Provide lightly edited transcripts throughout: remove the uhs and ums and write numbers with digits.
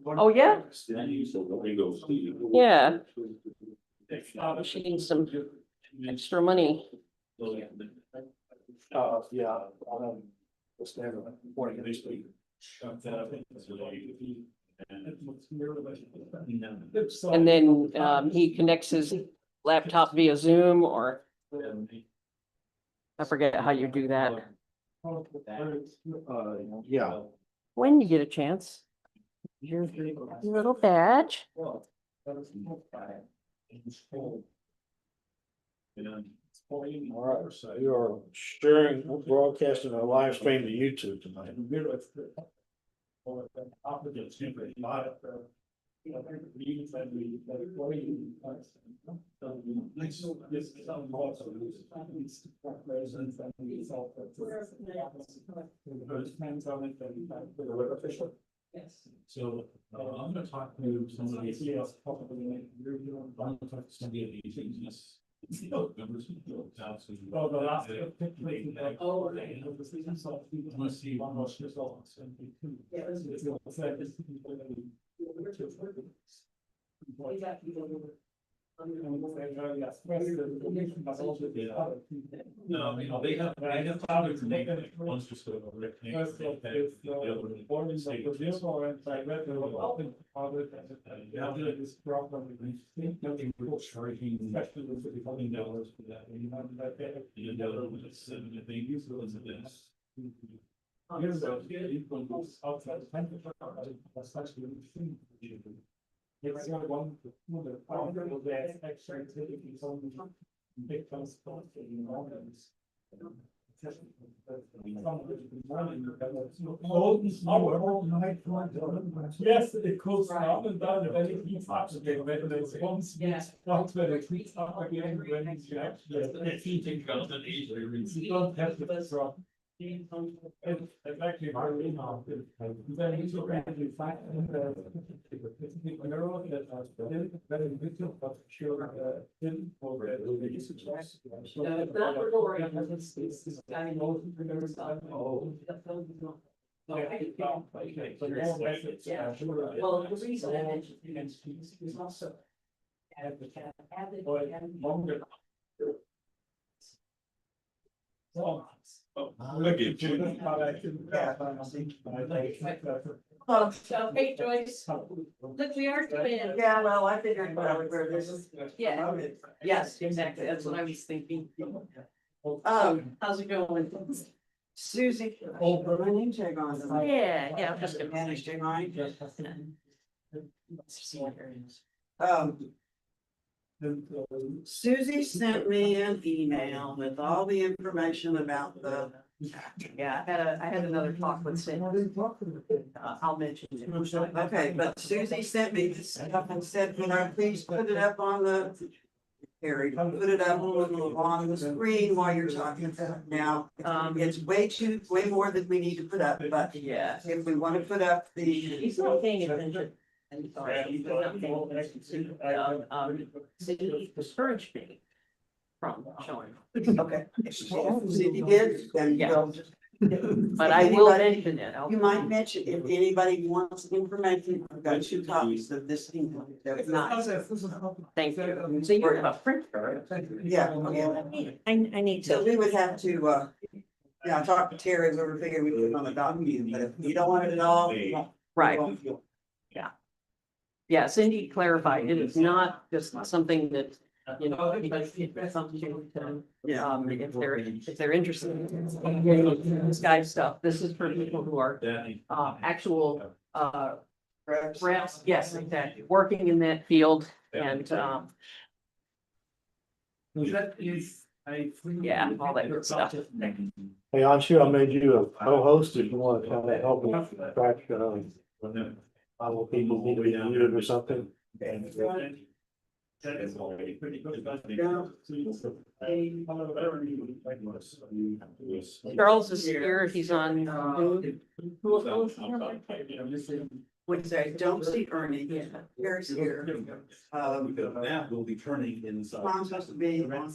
Oh, yeah? Yeah. She needs some extra money. Yeah. And then he connects his laptop via Zoom or I forget how you do that. Yeah. When you get a chance. Your little badge. All right, so you are sharing, broadcasting a live stream to YouTube tonight. Yes. So I'm gonna talk to somebody. I'm gonna talk to somebody at the agencies. Oh, the last. Oh. I'm gonna see one more results. No, you know, they have found to make it. One's just a. Charging especially with $50 for that. And the other one is they use those of this. Here's the outside temperature. That's actually. It's not one of the extra activities on big transport in mornings. Yes, it cools down and then it heats up again. When it's once that's when it heats up again when it's actually you don't have to drop. It's actually very hard. Then you look at the fact that very little but sure Well, the reason I mentioned it is also. So, hey Joyce, look, we are doing. Yeah, well, I figured where this is. Yeah. Yes, exactly, that's what I was thinking. How's it going? Susie. My name's Jagon. Yeah, just a Managed to mine. Susie sent me an email with all the information about the. Yeah, I had another talk with Cindy. I'll mention it. Okay, but Susie sent me this stuff and said, can I please put it up on the. Harry, put it up on the screen while you're talking. Now, it's way more than we need to put up, but Yeah. if we want to put up the. He's not paying attention. I'm sorry, he's not paying attention. Cindy discouraged me from showing. Okay. If you did, then Yeah. we'll. But I will mention it. You might mention if anybody wants information, I've got 2 copies of this thing. Nice. Thank you. So you have a printer. Yeah. I need So to. we would have to, yeah, I talked to Terry, we were figuring we put it on the document, but if you don't want it at all. Right. Yeah, Cindy clarified, it is not just something that, you know, it's something to, if they're interested in this guy's stuff, this is for people who are actual reps, yes, exactly, working in that field and yeah, all that good stuff. Hey, Anshu, I made you a co-host if you want to kind of help me track, how people need to be muted or something. Charles is here, he's on. which I don't see Ernie, Terry's here. That will be turning inside. Tom's supposed to be on.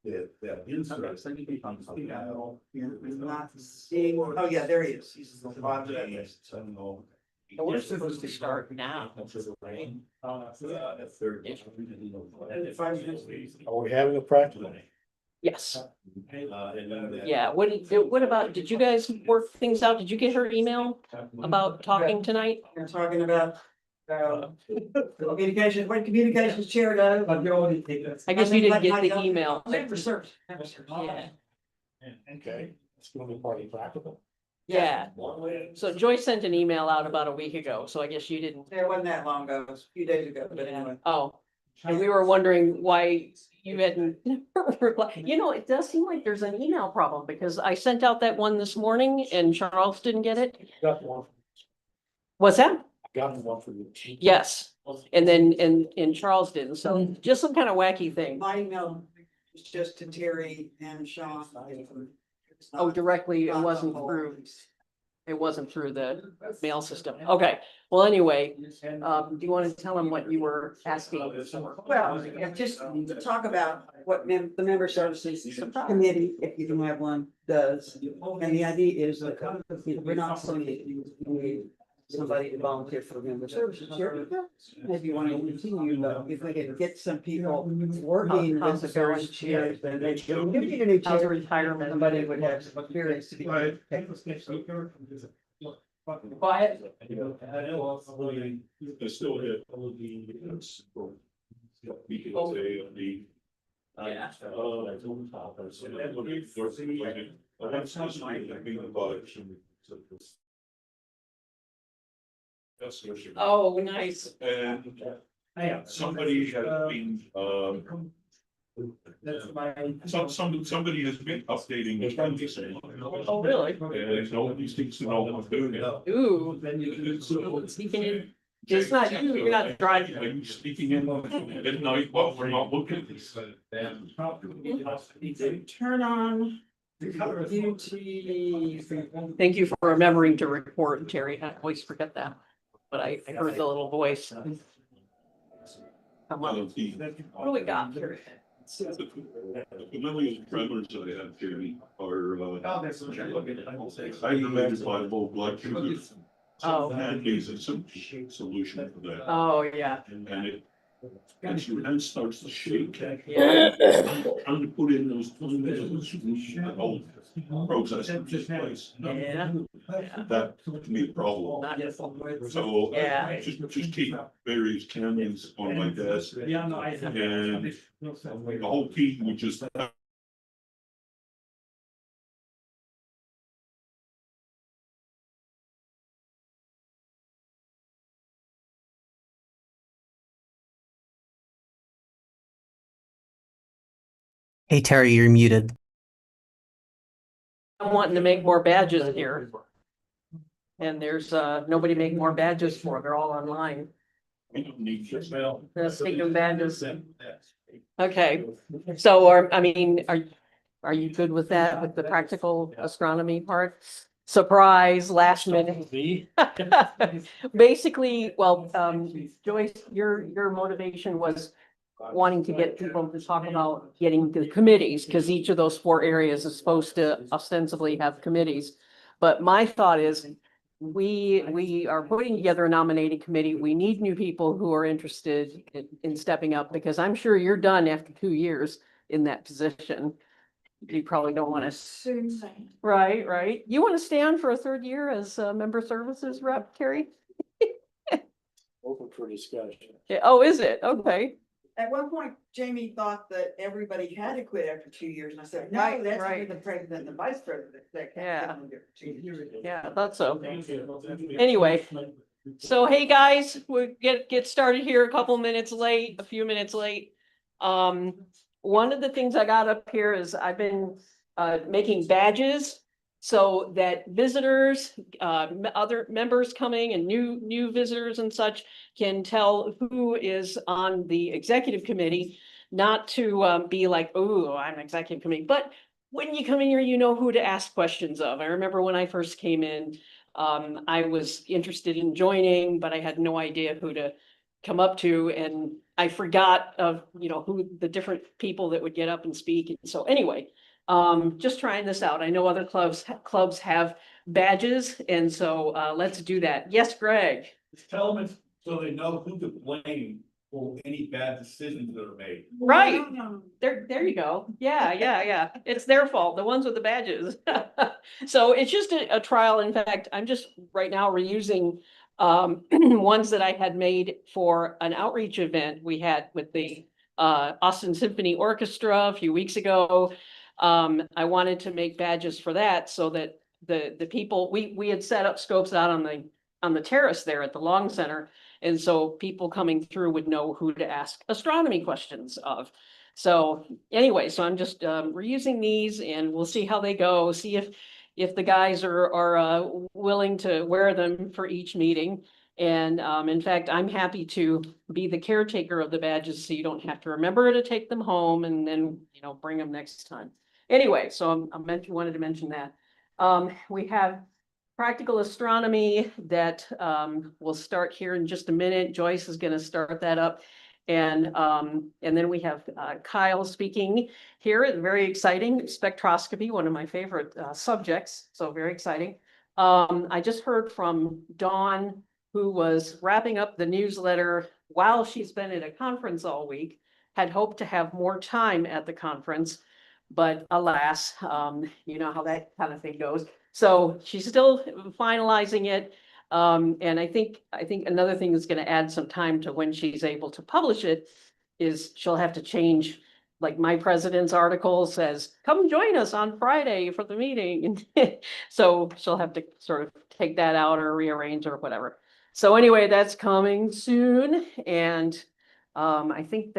And that insert. Not seeing, oh yeah, there he is. He's the bottom. And we're supposed to start now. Right? Are we having a practice? Yes, yeah, what about, did you guys work things out? Did you get her email about talking tonight? You're talking about. Communications, what communications chair does. I guess you didn't get the email. Member service. Yeah, Okay, it's gonna be party practical. yeah, so Joyce sent an email out about a week ago, so I guess you didn't. It wasn't that long ago, it was a few days ago, but anyway. Oh, and we were wondering why you hadn't replied. You know, it does seem like there's an email problem because I sent out that one this morning and Charles didn't get it. Got one, What's that? got one for you. Yes, and then, and Charles didn't, so just some kind of wacky thing. My email was just to Terry and Sean. It's Oh, not- directly, it not wasn't the whole- through, it wasn't through the mail system. Okay, well, anyway, do you want to tell them what you were asking? Well, yeah, just to talk about what the member services committee, if you can have one, does. And the idea is that we're not saying we need somebody to volunteer for member services. Sure. Maybe you want to continue, but if we can get some people working How's with it the going? various chairs, then they should. We need a new How's chair. retirement? Somebody would have some experience to be. Quiet. It's still hit. We can say the. Yeah. Oh, nice. And somebody has been, somebody has been updating. the Oh, really? And nobody seems to know what's doing it. Ooh. Speaking in, it's not you, you're not driving. Are you speaking in at night while we're not looking? Turn on. YouTube. Thank you for remembering to report, Terry. I always forget that. But I heard the little voice. Come on. What do we got here? The familiar tremors I have, Jerry, are, aggravated by low blood sugar. Oh. And there's a solution for that. Oh, yeah. And your hand starts to shake. Yeah. Trying to put in those. The whole process takes place. Yeah. That can be a problem. Not- So Yeah. just keep various cameras on my desk. And the whole team would just. Hey Terry, you're muted. I'm wanting to make more badges here. And there's nobody making more badges for, they're all online. We don't need just. Let's take them badges. Okay, so are you good with that, with the practical astronomy part? Surprise, last minute. Basically, well, Joyce, your motivation was wanting to get people to talk about getting the committees, because each of those 4 areas is supposed to ostensibly have committees. But my thought is, we are putting together a nominating committee. We need new people who are interested in stepping up, because I'm sure you're done after 2 years in that position. You probably don't want to, right? You want to stay on for a 3rd year as a member services rep, Carrie? Open for discussion. Yeah, oh, is it? Okay. At one point, Jamie thought that everybody had to quit after 2 years, and I said, no, Right, that's only right. the president and the vice president that Yeah. can do it for 2 years. Yeah, I thought so. Anyway, so hey, guys, we get started here a few minutes late. One of the things I got up here is I've been making badges so that visitors, other members coming and new visitors and such can tell who is on the executive committee, not to be like, oh, I'm executive committee, but when you come in here, you know who to ask questions of. I remember when I first came in, I was interested in joining, but I had no idea who to come up to, and I forgot of, who the different people that would get up and speak. And so anyway, just trying this out. I know other clubs have badges, and so let's do that. Yes, Greg. Tell them so they know who to blame for any bad decisions that are made. Right. There you go. Yeah. It's their fault, the ones with the badges. So it's just a trial. In fact, I'm just right now reusing ones that I had made for an outreach event we had with the Austin Symphony Orchestra a few weeks ago. I wanted to make badges for that so that the people, we had set up scopes out on the terrace there at the Long Center. And so people coming through would know who to ask astronomy questions of. So anyway, so I'm just reusing these, and we'll see how they go, see if the guys are willing to wear them for each meeting. And in fact, I'm happy to be the caretaker of the badges, so you don't have to remember to take them home and then, bring them next time. Anyway, so wanted to mention that. We have practical astronomy that will start here in just a minute. Joyce is going to start that up. And then we have Kyle speaking here. Very exciting. Spectroscopy, one of my favorite subjects. So very exciting. I just heard from Dawn, who was wrapping up the newsletter while she's been at a conference all week, had hoped to have more time at the conference. But alas, you know how that kind of thing goes. So she's still finalizing it. And I think another thing that's going to add some time to when she's able to publish it is she'll have to change, like my president's article says, come join us on Friday for the meeting. So she'll have to sort of take that out or rearrange or whatever. So anyway, that's coming soon. And I think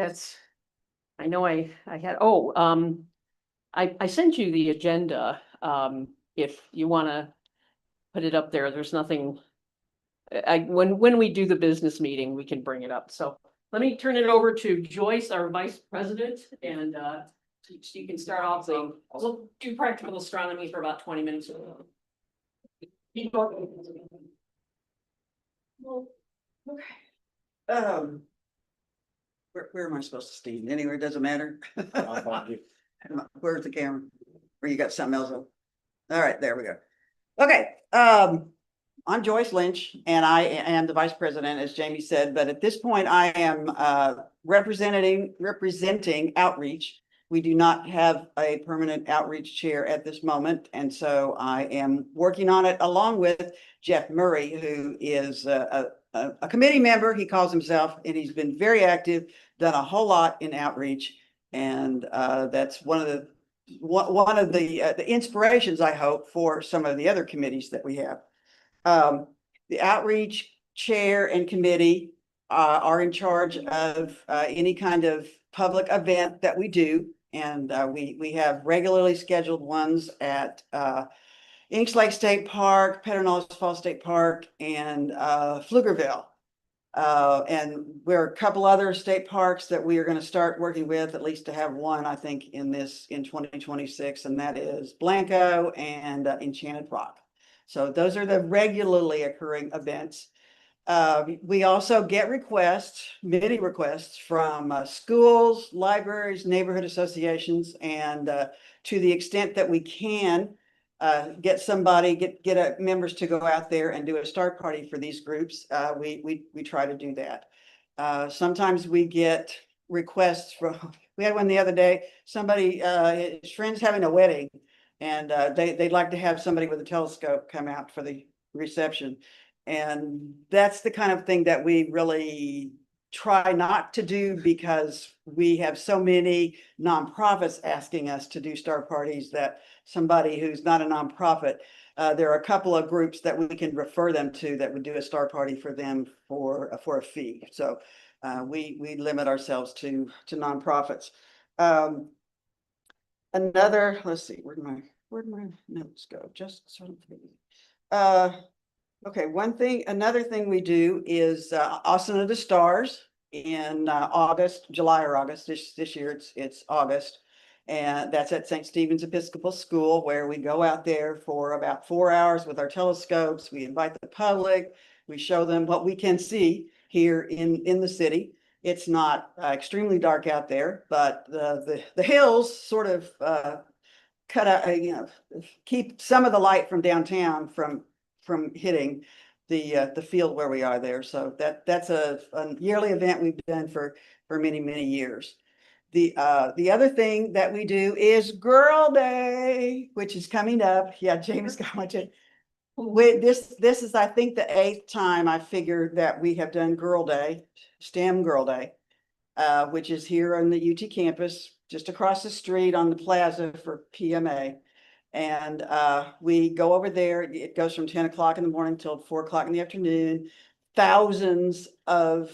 I know I had, I sent you the agenda. If you want to put it up there, there's nothing. When we do the business meeting, we can bring it up. So let me turn it over to Joyce, our vice president, and you can start off. We'll do practical astronomy for about 20 minutes. Where am I supposed to stand? Anywhere, it doesn't matter. Where's the camera? Or you got something else on? All right, there we go. Okay, I'm Joyce Lynch, and I am the vice president, as Jamie said, but at this point I am representing outreach. We do not have a permanent outreach chair at this moment, and so I am working on it along with Jeff Murray, who is a committee member, he calls himself, and he's been very active, done a whole lot in outreach, and that's one of the inspirations, I hope, for some of the other committees that we have. The outreach chair and committee are in charge of any kind of public event that we do. And we have regularly scheduled ones at Inks Lake State Park, Pedernales Falls State Park, and Pflugerville. And we're a couple other state parks that we are going to start working with, at least to have one, I think, in 2026, and that is Blanco and Enchanted Rock. So those are the regularly occurring events. We also get many requests from schools, libraries, neighborhood associations, and to the extent that we can get members to go out there and do a start party for these groups, we try to do that. Sometimes we get requests we had one the other day, his friend's having a wedding, and they'd like to have somebody with a telescope come out for the reception. And that's the kind of thing that we really try not to do, because we have so many nonprofits asking us to do star parties that somebody who's not a nonprofit, there are a couple of groups that we can refer them to that would do a star party for them for a fee. So we limit ourselves to nonprofits. Let's see, where'd my notes go? Just something. Okay, another thing we do is Austin of the Stars in July or August. This year it's August. And that's at St. Stephen's Episcopal School, where we go out there for about 4 hours with our telescopes. We invite the public. We show them what we can see here in the city. It's not extremely dark out there, but the hills sort of cut out, keep some of the light from downtown from hitting the field where we are there. So that's a yearly event we've done for many, many years. The other thing that we do is Girl Day, which is coming up. Yeah, James got much. This is, I think, the 8th time I figured that we have done Girl Day, STEM Girl Day, which is here on the UT campus, just across the street on the plaza for PMA. And we go over there. It goes from 10 o'clock in the morning till 4 o'clock in the afternoon. Thousands of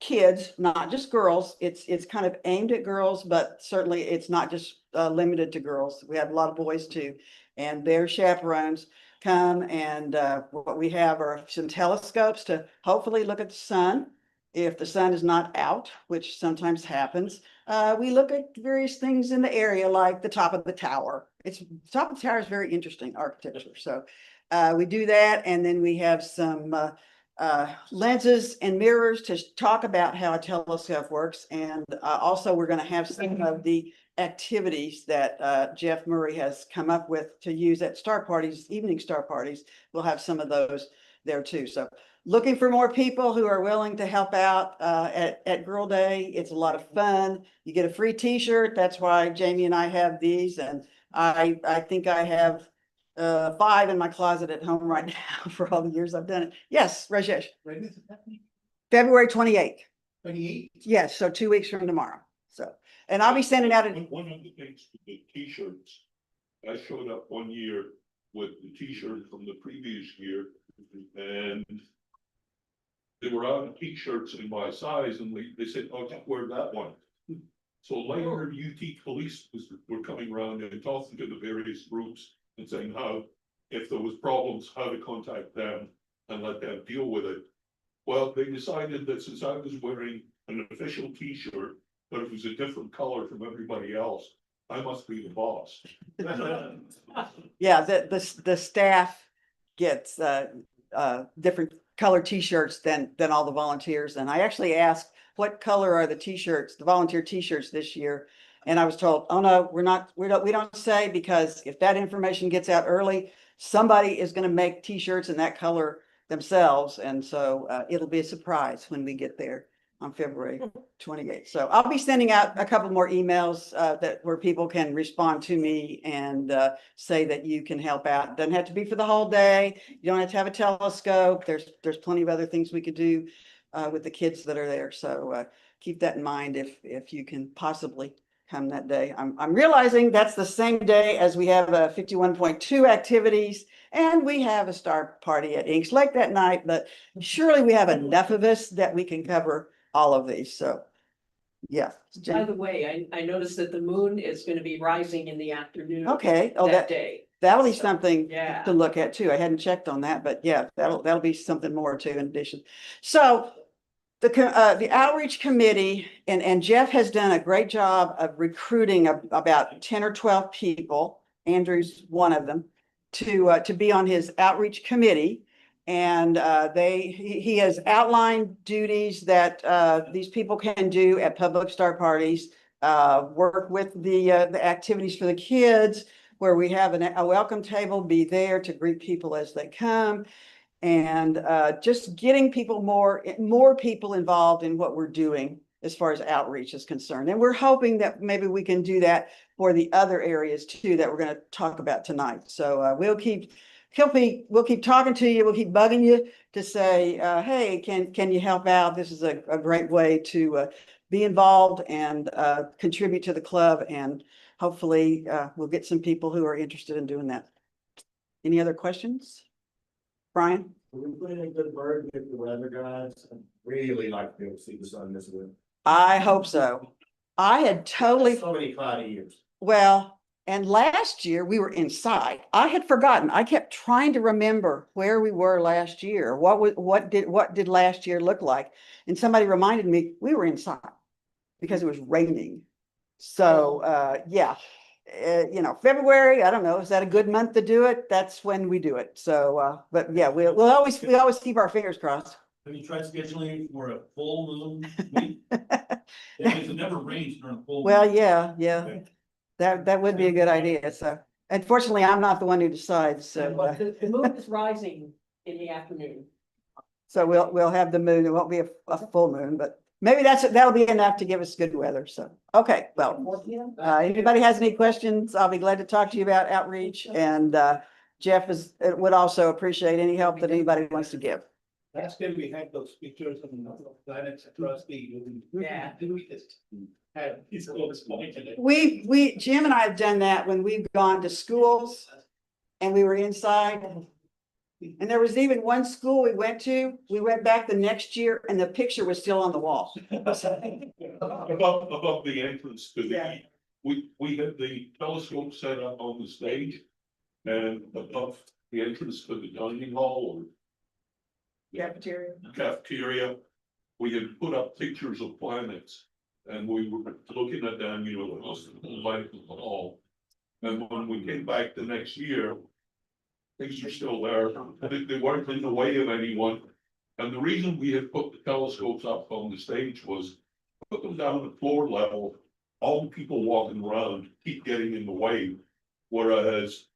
kids, not just girls. It's kind of aimed at girls, but certainly it's not just limited to girls. We have a lot of boys too, and their chaperones come, and what we have are some telescopes to hopefully look at the sun. If the sun is not out, which sometimes happens, we look at various things in the area, like the top of the tower. The top of the tower is very interesting architecture. So we do that, and then we have some lenses and mirrors to talk about how a telescope works. And also we're going to have some of the activities that Jeff Murray has come up with to use at star parties, evening star parties. We'll have some of those there too. So looking for more people who are willing to help out at Girl Day. It's a lot of fun. You get a free t-shirt. That's why Jamie and I have these. And I think I have 5 in my closet at home right now for all the years I've done it. Yes, Rajesh. When is it happening? February 28th. 28? Yes, so 2 weeks from tomorrow. So, and I'll be sending out One of the things with the t-shirts, I showed up one year with the t-shirt from the previous year, and they were out of t-shirts in my size, and they said, oh, just wear that one. So later UT police were coming around and talking to the various groups and saying how, if there was problems, how to contact them and let them deal with it. Well, they decided that since I was wearing an official t-shirt, but it was a different color from everybody else, I must be the boss. yeah, the staff gets different color t-shirts than all the volunteers. And I actually asked, what color are the t-shirts, the volunteer t-shirts this year? And I was told, oh no, we don't say, because if that information gets out early, somebody is going to make t-shirts in that color themselves. And so it'll be a surprise when we get there on February 28th. So I'll be sending out a couple more emails where people can respond to me and say that you can help out. Doesn't have to be for the whole day. You don't have to have a telescope. There's plenty of other things we could do with the kids that are there. So keep that in mind if you can possibly come that day. I'm realizing that's the same day as we have 51.2 activities, and we have a star party at Inks Lake that night, but surely we have enough of us that we can cover all of these. So yeah. By the way, I noticed that the moon is going to be rising in the afternoon. Okay. Oh, that day. That'll be So, something yeah. to look at too. I hadn't checked on that, but yeah, that'll be something more too in addition. So the outreach committee and Jeff has done a great job of recruiting about 10 or 12 people. Andrew's one of them to be on his outreach committee. And he has outlined duties that these people can do at public star parties, work with the activities for the kids, where we have a welcome table, be there to greet people as they come, and just getting people more people involved in what we're doing as far as outreach is concerned. And we're hoping that maybe we can do that for the other areas too that we're going to talk about tonight. So we'll keep talking to you. We'll keep bugging you to say, hey, can you help out? This is a great way to be involved and contribute to the club. And hopefully we'll get some people who are interested in doing that. Any other questions? Brian? We put in a good word with the weather guys. I'd really like to be able to see the sun this week. I hope so. I had totally, So many cloudy years. well, and last year we were inside. I had forgotten. I kept trying to remember where we were last year. What did last year look like? And somebody reminded me we were inside because it was raining. So, yeah, you know, February, I don't know, is that a good month to do it? That's when we do it. So, but yeah, we always keep our fingers crossed. Have you tried scheduling for a full moon week? It never rains during a full. Well, moon. yeah, that would be a good idea. So unfortunately, I'm not the one who decides. So, But the moon is rising in the afternoon. so we'll have the moon. It won't be a full moon, but maybe that'll be enough to give us good weather. So, okay, well, anybody has any questions, I'll be glad to talk to you about outreach. And Jeff would also appreciate any help that anybody wants to give. Last time we had those pictures of the planets across the. Yeah. Did we just have these little disappointed? Jim and I have done that when we've gone to schools and we were inside. And there was even one school we went back the next year and the picture was still on the wall. Above the entrance to Yeah. we had the telescope set up on the stage. And above the entrance to the dining hall Cafeteria. or cafeteria, we had put up pictures of planets. And we were looking at them, you know, most of the light of the hall. And when we came back the next year, things are still there. They weren't in the way of anyone. And the reason we had put the telescopes up on the stage was put them down at floor level. All the people walking around keep getting in the way. Whereas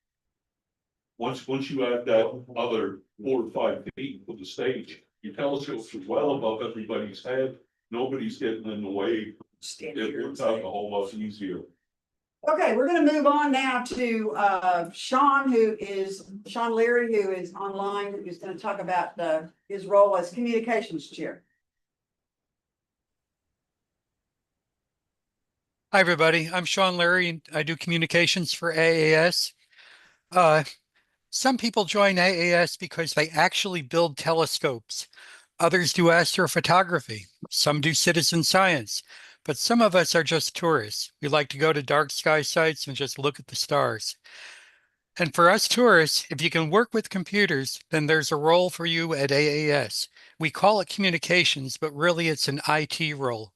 once you add that other 4 or 5 feet of the stage, your telescopes are well above everybody's head. Nobody's getting in the way. It works out a whole lot easier. Okay, we're gonna move on now to Sean Leary, who is online, who's gonna talk about his role as communications chair. Hi, everybody. I'm Sean Larry, and I do communications for AAS. Some people join AAS because they actually build telescopes. Others do astrophotography. Some do citizen science. But some of us are just tourists. We like to go to dark sky sites and just look at the stars. And for us tourists, if you can work with computers, then there's a role for you at AAS. We call it communications, but really it's an IT role.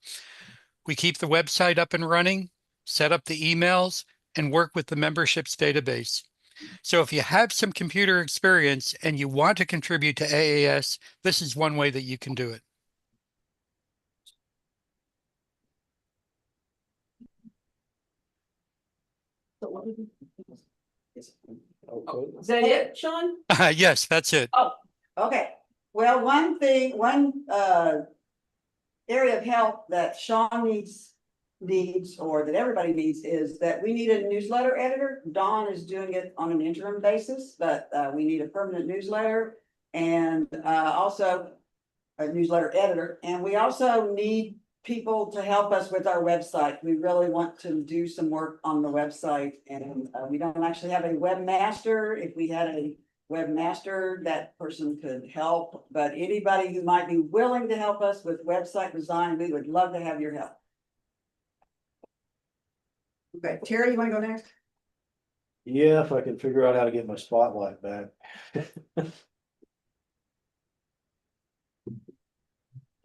We keep the website up and running, set up the emails, and work with the memberships database. So if you have some computer experience and you want to contribute to AAS, this is one way that you can do it. Is that it? Sean? Yes, that's it. Okay, well, one area of help that Sean needs, or that everybody needs, is that we need a newsletter editor. Dawn is doing it on an interim basis, but we need a permanent newsletter and also a newsletter editor. And we also need people to help us with our website. We really want to do some work on the website, and we don't actually have a webmaster. If we had a webmaster, that person could help, but anybody who might be willing to help us with website design, we would love to have your help. Okay, Terry, you want to go next? Yeah, if I can figure out how to get my spotlight back.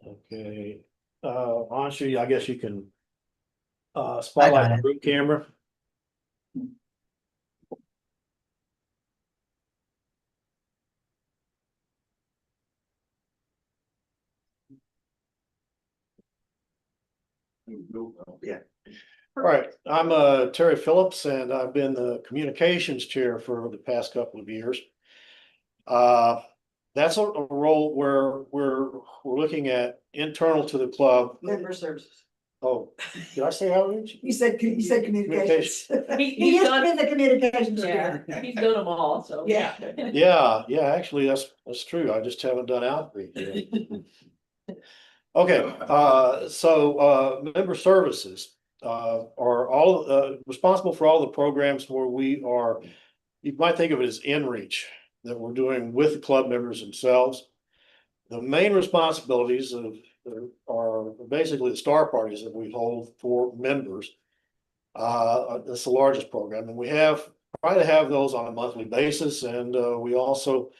Okay, Anshu, I guess you can. Spotlight the group camera. Yeah. All right, I'm Terry Phillips, and I've been the communications chair for the past couple of years. That's a role where we're looking at internal to the club. Member services. Oh, did I say outreach? You said communications. He He's used to done, be the communications yeah, chair. he's done them all, so. Yeah. Yeah, actually, that's true. I just haven't done outreach yet. Okay, so member services are all responsible for all the programs where we are, you might think of it as in-reach, that we're doing with the club members themselves. The main responsibilities are basically the star parties that we hold for members. That's the largest program, and we try to have those on a monthly basis, and we also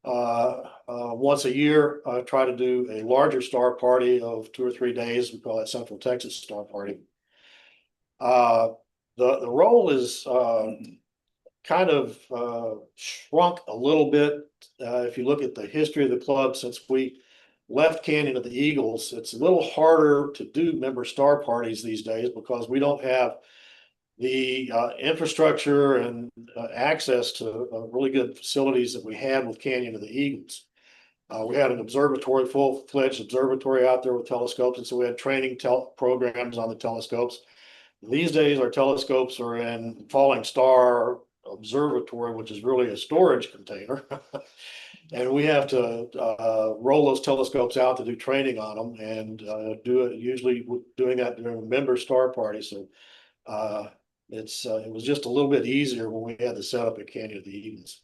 once a year try to do a larger star party of 2 or 3 days. We call that Central Texas Star Party. The role is, kind of, shrunk a little bit. If you look at the history of the club since we left Canyon of the Eagles, it's a little harder to do member star parties these days because we don't have the infrastructure and access to really good facilities that we had with Canyon of the Eagles. We had an observatory, full-fledged observatory out there with telescopes, and so we had training programs on the telescopes. These days, our telescopes are in Falling Star Observatory, which is really a storage container. And we have to roll those telescopes out to do training on them and do it, usually doing that during a member star party. So it was just a little bit easier when we had the setup at Canyon of the Eagles.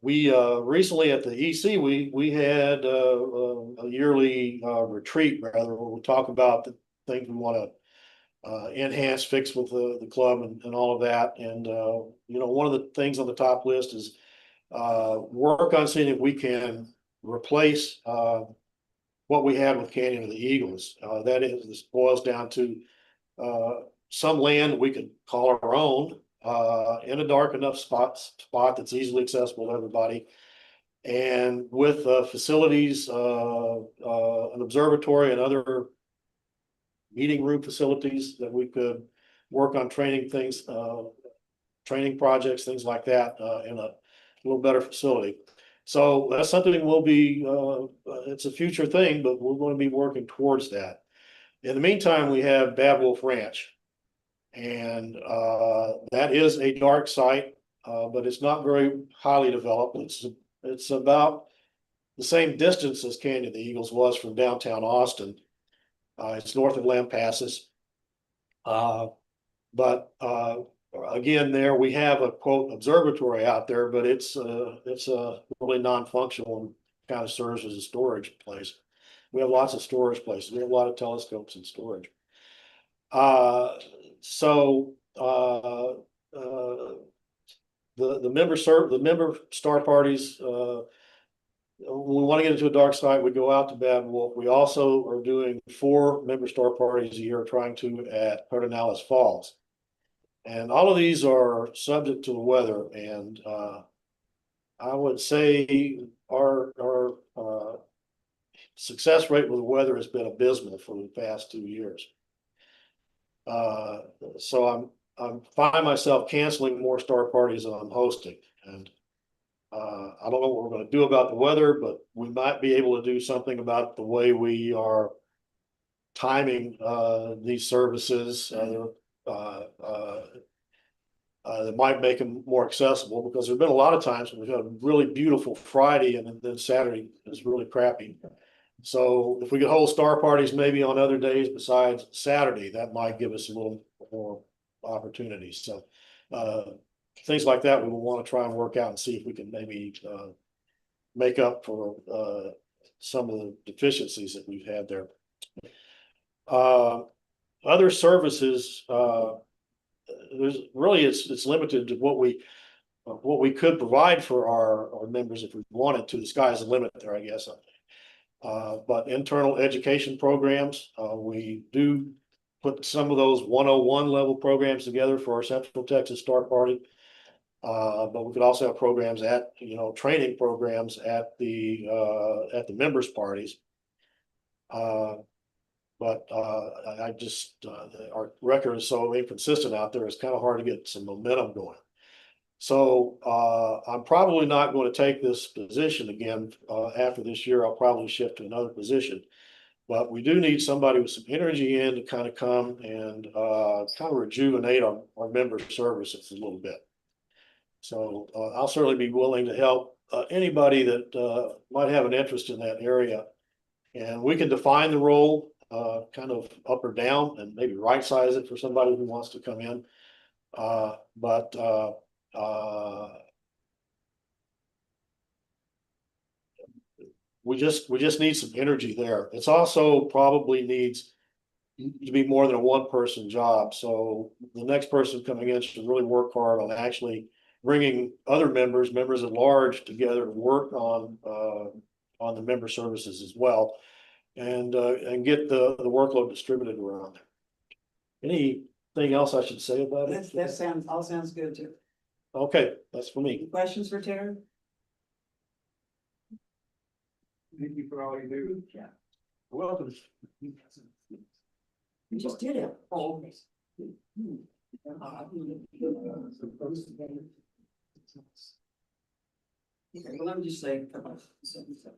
We recently at the EC, we had a yearly retreat, rather, where we talk about the things we want to enhance, fix with the club and all of that. And one of the things on the top list is work on seeing if we can replace what we had with Canyon of the Eagles. That is, this boils down to some land we could call our own in a dark enough spot that's easily accessible to everybody. And with facilities, an observatory and other meeting room facilities that we could work on training things, training projects, things like that in a little better facility. So that's something we'll be, it's a future thing, but we're going to be working towards that. In the meantime, we have Bad Wolf Ranch. And that is a dark site, but it's not very highly developed. It's about the same distance as Canyon of the Eagles was from downtown Austin. It's north of Lampasas. But again, there we have a quote observatory out there, but it's really non-functional and kind of serves as a storage place. We have lots of storage places. We have a lot of telescopes in storage. So the member star parties, when we want to get into a dark site, we go out to Bad Wolf. We also are doing 4 member star parties a year, trying to at Pedernales Falls. And all of these are subject to the weather. And I would say our success rate with the weather has been abysmal for the past 2 years. So I'm finding myself canceling more star parties than I'm hosting. And I don't know what we're going to do about the weather, but we might be able to do something about the way we are timing these services that might make them more accessible, because there's been a lot of times when we've had a really beautiful Friday and then Saturday is really crappy. So if we could hold star parties maybe on other days besides Saturday, that might give us a little more opportunities. So things like that, we will want to try and work out and see if we can maybe make up for some of the deficiencies that we've had there. Other services, there's really it's limited to what we could provide for our members if we wanted to. The sky's the limit there, I guess. But internal education programs, we do put some of those 101 level programs together for our Central Texas Star Party. But we could also have programs at, training programs at the members parties. But I just, our record is so inconsistent out there, it's kind of hard to get some momentum going. So I'm probably not going to take this position again after this year. I'll probably shift to another position. But we do need somebody with some energy in to kind of come and kind of rejuvenate our member services a little bit. So I'll certainly be willing to help anybody that might have an interest in that area. And we can define the role kind of up or down and maybe right size it for somebody who wants to come in. But we just need some energy there. It's also probably needs to be more than a one-person job. So the next person coming in should really work hard on actually bringing other members at large together to work on the member services as well. and get the workload distributed around. Anything else I should say about it? That sounds, all sounds good too. Okay, that's for me. Any questions for Terry? Thank you for all you do. Yeah. Welcome. You just did it. Oh. Okay, well, let me just say a couple of sentences.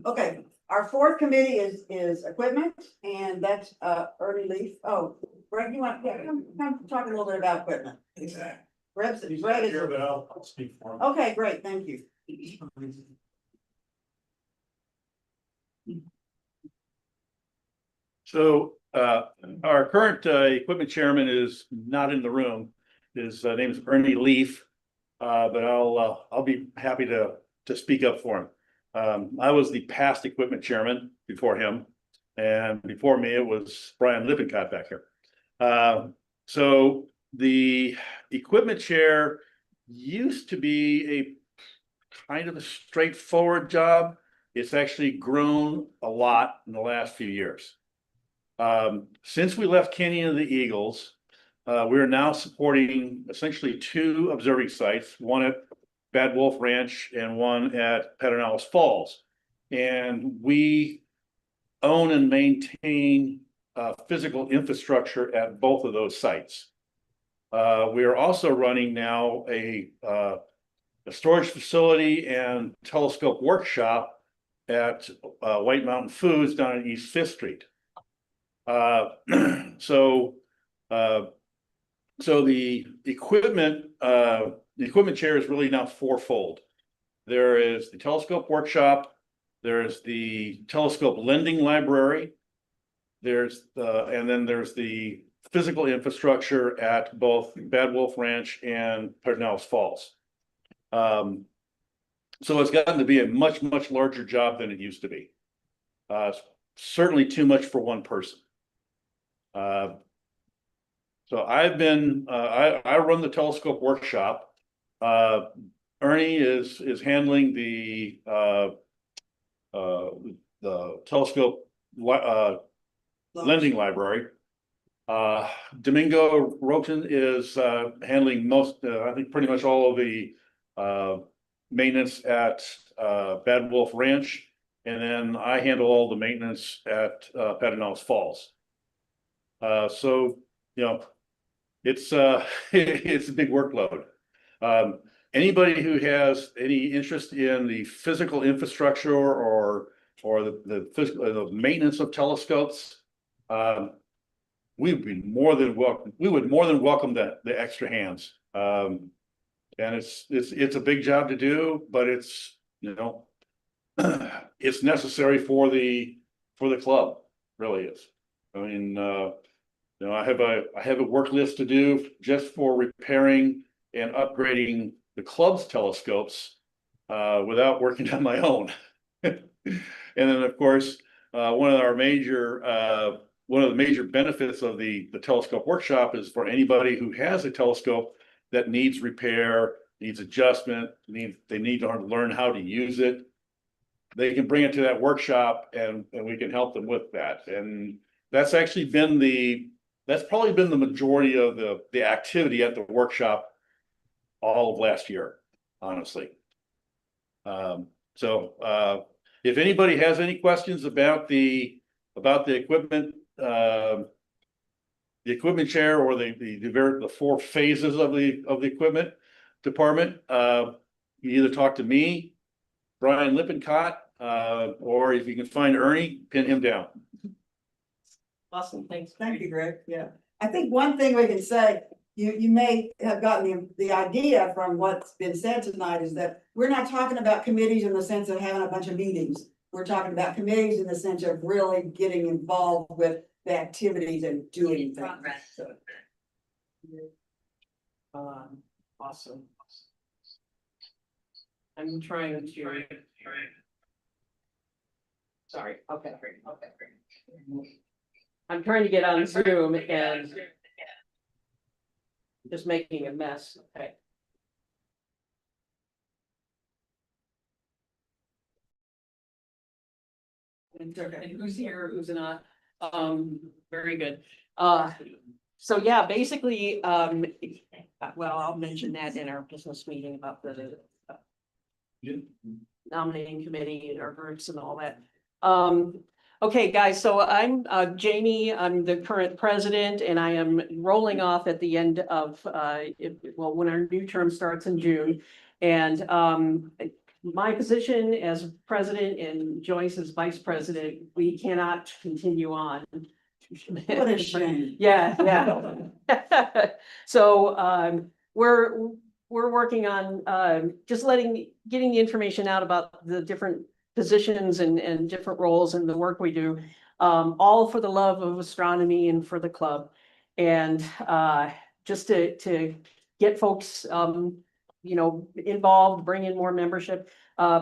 Okay, our fourth committee is equipment, and that's, Ernie Leaf. Oh, Greg, you want, yeah, come talk a little bit about equipment. Exactly. Greg, He's Greg not is, here, but I'll speak for him. okay, great, thank you. So our current equipment chairman is not in the room. His name is Ernie Leaf. But I'll be happy to speak up for him. I was the past equipment chairman before him, and before me it was Brian Lippincott back here. So the equipment chair used to be a kind of a straightforward job. It's actually grown a lot in the last few years. Since we left Kenyon and the Eagles, we are now supporting essentially two observing sites, one at Bad Wolf Ranch and one at Pedernales Falls. And we own and maintain physical infrastructure at both of those sites. We are also running now a storage facility and telescope workshop at White Mountain Foods down on East Fifth Street. So the equipment chair is really now fourfold. There is the telescope workshop, there's the telescope lending library, and then there's the physical infrastructure at both Bad Wolf Ranch and Pedernales Falls. So it's gotten to be a much, much larger job than it used to be. Certainly too much for one person. So I've been, I run the telescope workshop. Ernie is handling the telescope lending library. Domingo Roten is handling most, I think pretty much all of the maintenance at Bad Wolf Ranch. And then I handle all the maintenance at Pedernales Falls. So, you know, it's it's a big workload. Anybody who has any interest in the physical infrastructure or the physical the maintenance of telescopes, we would be more than welcome. We would more than welcome the extra hands. And it's a big job to do, but it's, you know, it's necessary for the club. Really is. I mean, you know, I have a work list to do just for repairing and upgrading the club's telescopes without working on my own. And then, of course, one of the major benefits of the telescope workshop is for anybody who has a telescope that needs repair, needs adjustment, they need to learn how to use it. They can bring it to that workshop and we can help them with that. And that's actually been that's probably been the majority of the activity at the workshop all of last year, honestly. So if anybody has any questions about the equipment, the equipment chair or the four phases of the equipment department, you either talk to me, Brian Lippincott, or if you can find Ernie, pin him down. Awesome, thanks. Thank you, Greg. Yeah, I think one thing we can say, you may have gotten the idea from what's been said tonight is that we're not talking about committees in the sense of having a bunch of meetings. We're talking about committees in the sense of really getting involved with the activities and doing things. So, Awesome. I'm trying to. Sorry, okay. I'm trying to get on Zoom and just making a mess, okay. and who's here, who's not. Very good. So yeah, basically, well, I'll mention that in our business meeting about the nominating committee and our groups and all that. Okay, guys, so I'm Jamie, I'm the current president, and I am rolling off at the end of well, when our new term starts in June. And my position as president and Joyce as vice president, we cannot continue on. What a shame. Yeah, yeah. So we're working on just getting the information out about the different positions and different roles and the work we do, all for the love of astronomy and for the club. And just to get folks involved, bring in more membership.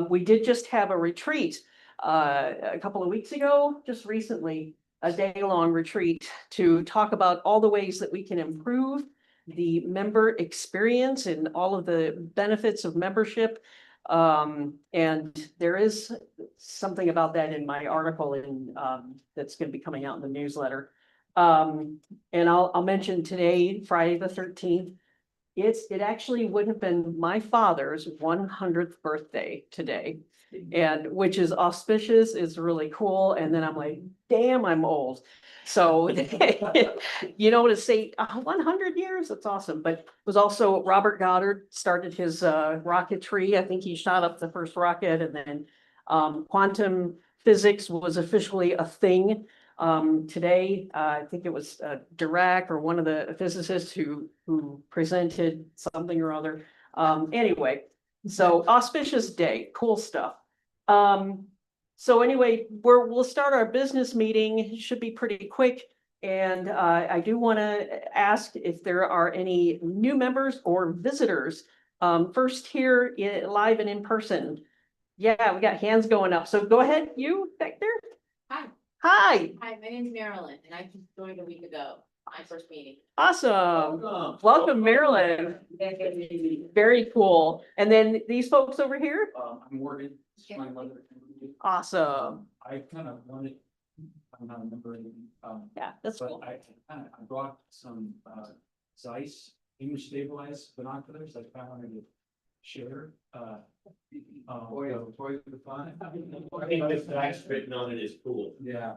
We did just have a retreat a couple of weeks ago, just recently, a day-long retreat to talk about all the ways that we can improve the member experience and all of the benefits of membership. And there is something about that in my article that's going to be coming out in the newsletter. And I'll mention today, Friday the 13th, it actually would have been my father's 100th birthday today. And which is auspicious, is really cool. And then I'm like, damn, I'm old. So, to say 100 years, that's awesome. But it was also Robert Goddard started his rocketry. I think he shot up the first rocket, and then quantum physics was officially a thing. Today, I think it was Dirac or one of the physicists who presented something or other. Anyway, so auspicious day, cool stuff. So anyway, we'll start our business meeting. It should be pretty quick. And I do want to ask if there are any new members or visitors. First here live and in person. Yeah, we got hands going up. So go ahead, you back there. Hi. Hi. Hi, my name's Marilyn, and I just joined a week ago, my first meeting. Awesome. Welcome, Marilyn. Very cool. And then these folks over here? I'm Morgan, this is my mother. Awesome. I kind of wanted, I'm not remembering, Yeah, that's but cool. I brought some, Zeiss image stabilized binoculars, I found to share, toy with the fun. I think the flash written on it is cool. Yeah.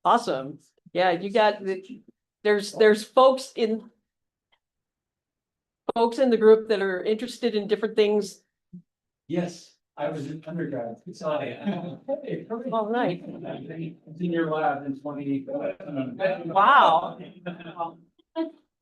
Awesome. Yeah, you got there's folks in the group that are interested in different things. Yes, I was an undergrad. All right. Senior lab in 20. Wow.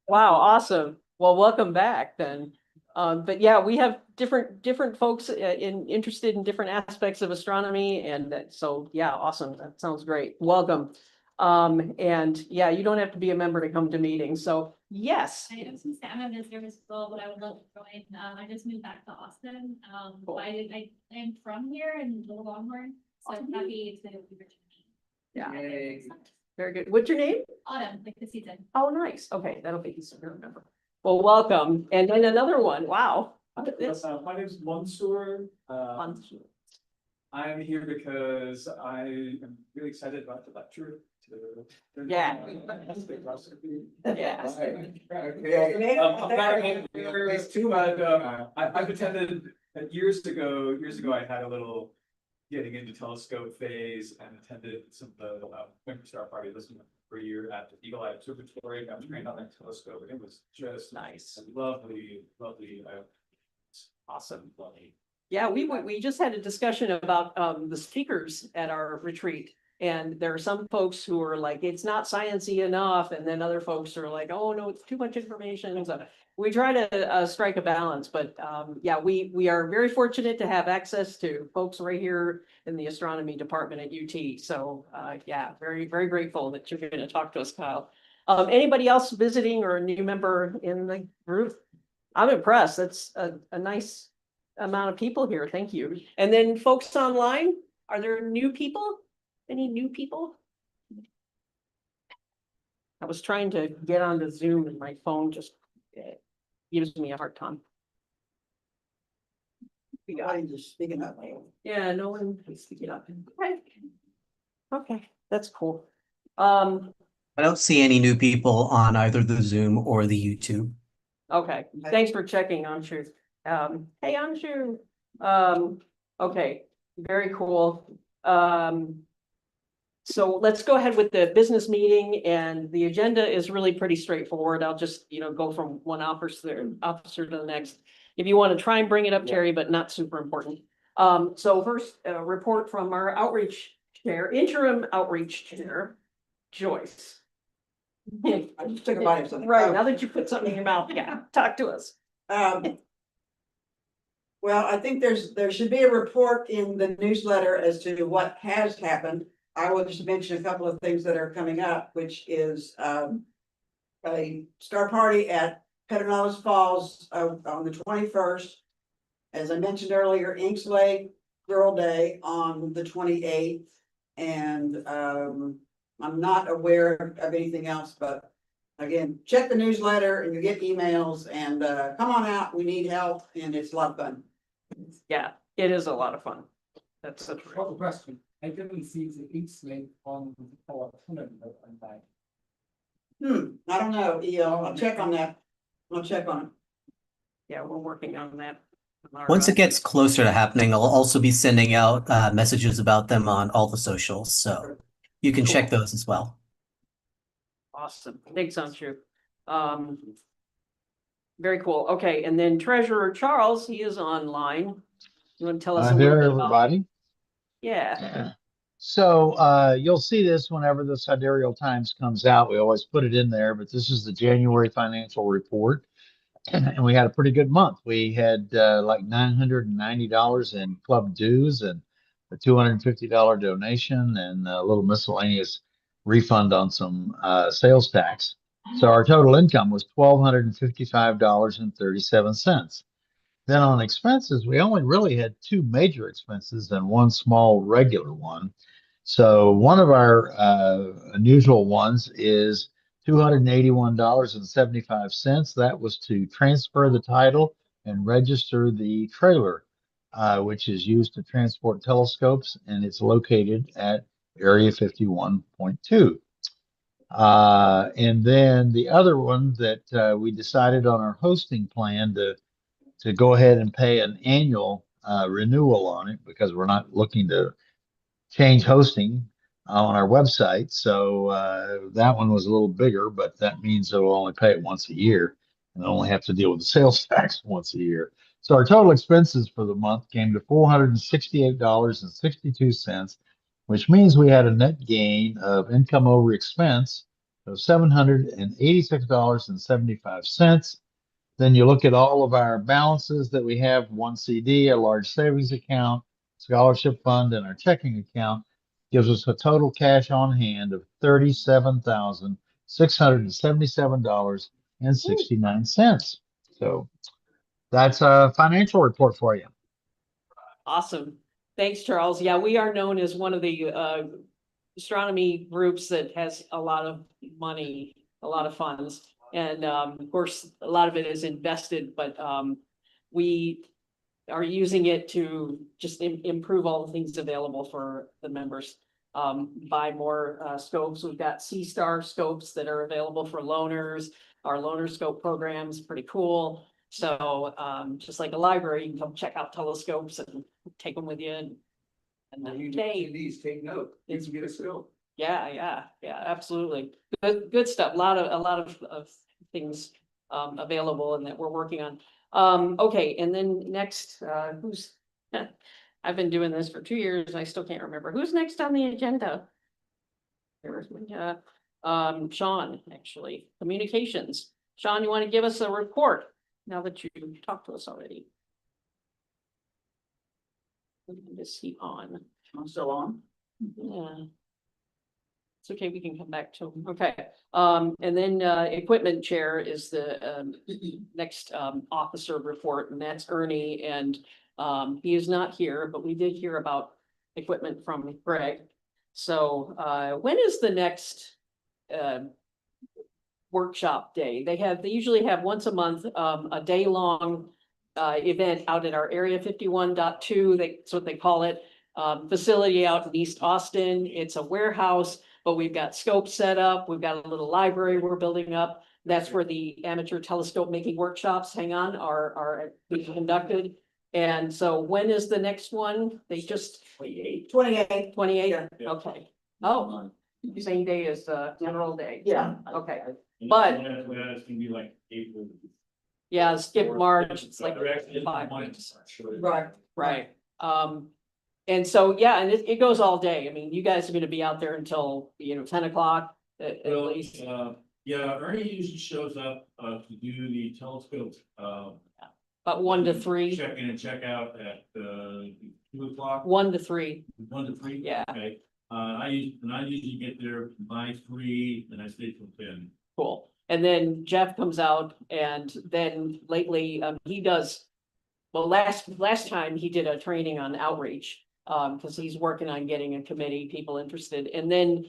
Wow, awesome. Well, welcome back then. But yeah, we have different folks interested in different aspects of astronomy, and so yeah, awesome. That sounds great. Welcome. And yeah, you don't have to be a member to come to meetings. So yes. I am a visitor as well, but I would love to join. I just moved back to Austin. Cool. I am from here in Little Longhorn, so I'm happy to be here. Yeah. Very good. What's your name? Autumn, like the season. Oh, nice. Okay, that'll be easy to remember. Well, welcome. And then another one. Wow. Look at this. My name is Mansoor. Mansoor. I'm here because I am really excited about the lecture. Yeah. Yeah. I've attended years ago. I had a little getting into telescope phase and attended some of the Winter Star Party listening for a year at the Eagle Eye Observatory. I was trained on that telescope, and it was just Nice. lovely. Awesome. Yeah, we just had a discussion about the speakers at our retreat. And there are some folks who are like, it's not sciencey enough. And then other folks are like, oh, no, it's too much information. So we try to strike a balance. But yeah, we are very fortunate to have access to folks right here in the astronomy department at UT. So yeah, very, very grateful that you're going to talk to us, Kyle. Anybody else visiting or a new member in the group? I'm impressed. That's a nice amount of people here. Thank you. And then folks online, are there new people? Any new people? I was trying to get onto Zoom and my phone just gives me a hard time. Nobody's just speaking up. Yeah, no one is speaking up. Okay. Okay, that's cool. I don't see any new people on either the Zoom or the YouTube. Okay, thanks for checking, Anshu. Hey, Anshu. Okay, very cool. So let's go ahead with the business meeting, and the agenda is really pretty straightforward. I'll just, go from one officer to the next. If you want to try and bring it up, Terry, but not super important. So first, a report from our outreach chair, interim outreach chair, Joyce. I just took a bite of something. Right, now that you put something in your mouth, yeah, talk to us. Well, I think there should be a report in the newsletter as to what has happened. I will just mention a couple of things that are coming up, which is a star party at Pedernales Falls on the 21st. As I mentioned earlier, Inks Lake Girl Day on the 28th. And I'm not aware of anything else, but again, check the newsletter and you get emails and come on out. We need help and it's a lot of fun. Yeah, it is a lot of fun. That's such a Short question, I didn't see the East link on our tunnel on that. I don't know, EL, I'll check on that. I'll check on it. Yeah, we're working on that. Once it gets closer to happening, I'll also be sending out messages about them on all the socials, so you can check those as well. Awesome. Thanks, Anshu. Very cool. Okay, and then Treasurer Charles, he is online. You want to tell us a little There, bit about? everybody. Yeah. So you'll see this whenever the Sidereal Times comes out. We always put it in there, but this is the January financial report. And we had a pretty good month. We had like $990 in club dues and a $250 donation and a little miscellaneous refund on some sales tax. So our total income was $1,255.37. Then on expenses, we only really had two major expenses and one small regular one. So one of our unusual ones is $281.75. That was to transfer the title and register the trailer, which is used to transport telescopes, and it's located at Area 51.2. And then the other one that we decided on our hosting plan to go ahead and pay an annual renewal on it because we're not looking to change hosting on our website. So that one was a little bigger, but that means that we'll only pay it once a year and only have to deal with the sales tax once a year. So our total expenses for the month came to $468.62, which means we had a net gain of income over expense of $786.75. Then you look at all of our balances that we have, one CD, a large savings account, scholarship fund, and our checking account gives us a total cash on hand of $37,677.69. So that's a financial report for you. Awesome. Thanks, Charles. Yeah, we are known as one of the astronomy groups that has a lot of money, a lot of funds. And of course, a lot of it is invested, but we are using it to just improve all the things available for the members. Buy more scopes. We've got C-Star scopes that are available for loaners. Our loaner scope program is pretty cool. So just like a library, you can come check out telescopes and take them with you. And then You stay. these, take note, you can get a scope. Yeah, absolutely. Good stuff. A lot of things available and that we're working on. Okay, and then next, who's I've been doing this for 2 years and I still can't remember who's next on the agenda. There's Sean, actually, communications. Sean, you want to give us a report now that you talked to us already? Is he on? I'm still on. Yeah. It's okay, we can come back to him. Okay, and then equipment chair is the next officer report, and that's Ernie, and he is not here, but we did hear about equipment from Greg. So when is the next workshop day? They usually have once a month a day-long event out at our Area 51.2. That's what they call it. facility out in East Austin. It's a warehouse, but we've got scopes set up. We've got a little library we're building up. That's where the amateur telescope making workshops, hang on, are being conducted. And so when is the next one? They just. 28. 28, Yeah. okay. Oh, same day as General Day. Yeah. Okay, And But- That's gonna be like April. yeah, skip March, it's like They're actually 5 mine. weeks. Right. Right, and so, yeah, and it goes all day. I mean, you guys are gonna be out there until, 10 o'clock at Well, least. yeah, Ernie usually shows up, to do the telescope, About 1 to 3, check in and check out at, 2 o'clock, 1 to 3, 1 to 3. Yeah. Okay, I usually get there by 3 and I stay till 10. cool. And then Jeff comes out and then lately, he does. Well, last time he did a training on outreach, because he's working on getting a committee, people interested. And then,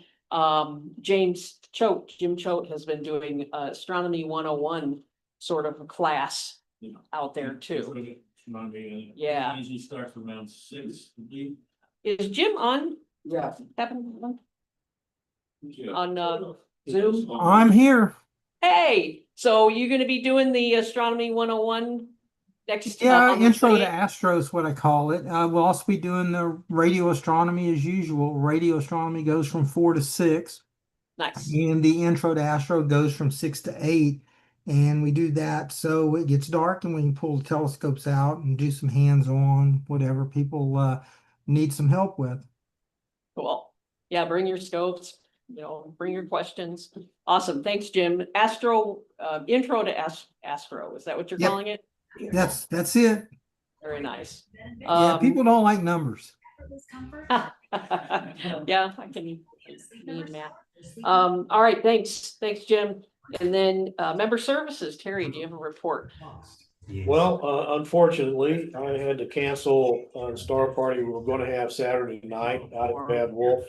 Jim Choate has been doing astronomy 101 sort of a class out there too. Yeah. Usually starts around 6. Is Jim on, Yeah. on Zoom? I'm here. Hey, so you're gonna be doing the astronomy 101 next? Yeah, on the intro to 28th? Astro is what I call it. We'll also be doing the radio astronomy as usual. Radio astronomy goes from 4 to 6. Nice, And the intro to Astro goes from 6 to 8. And we do that so it gets dark and we can pull the telescopes out and do some hands-on, whatever people need some help with. cool. Yeah, bring your scopes, bring your questions. Awesome, thanks, Jim. Astro, intro to Astro, is that what you're Yep. calling it? That's it. Very nice. Yeah, people don't like numbers. Yeah, I can need Matt. All right, thanks, Jim. And then, member services, Terry, do you have a report? Well, unfortunately, I had to cancel the Star Party we were gonna have Saturday night out at Bad Wolf.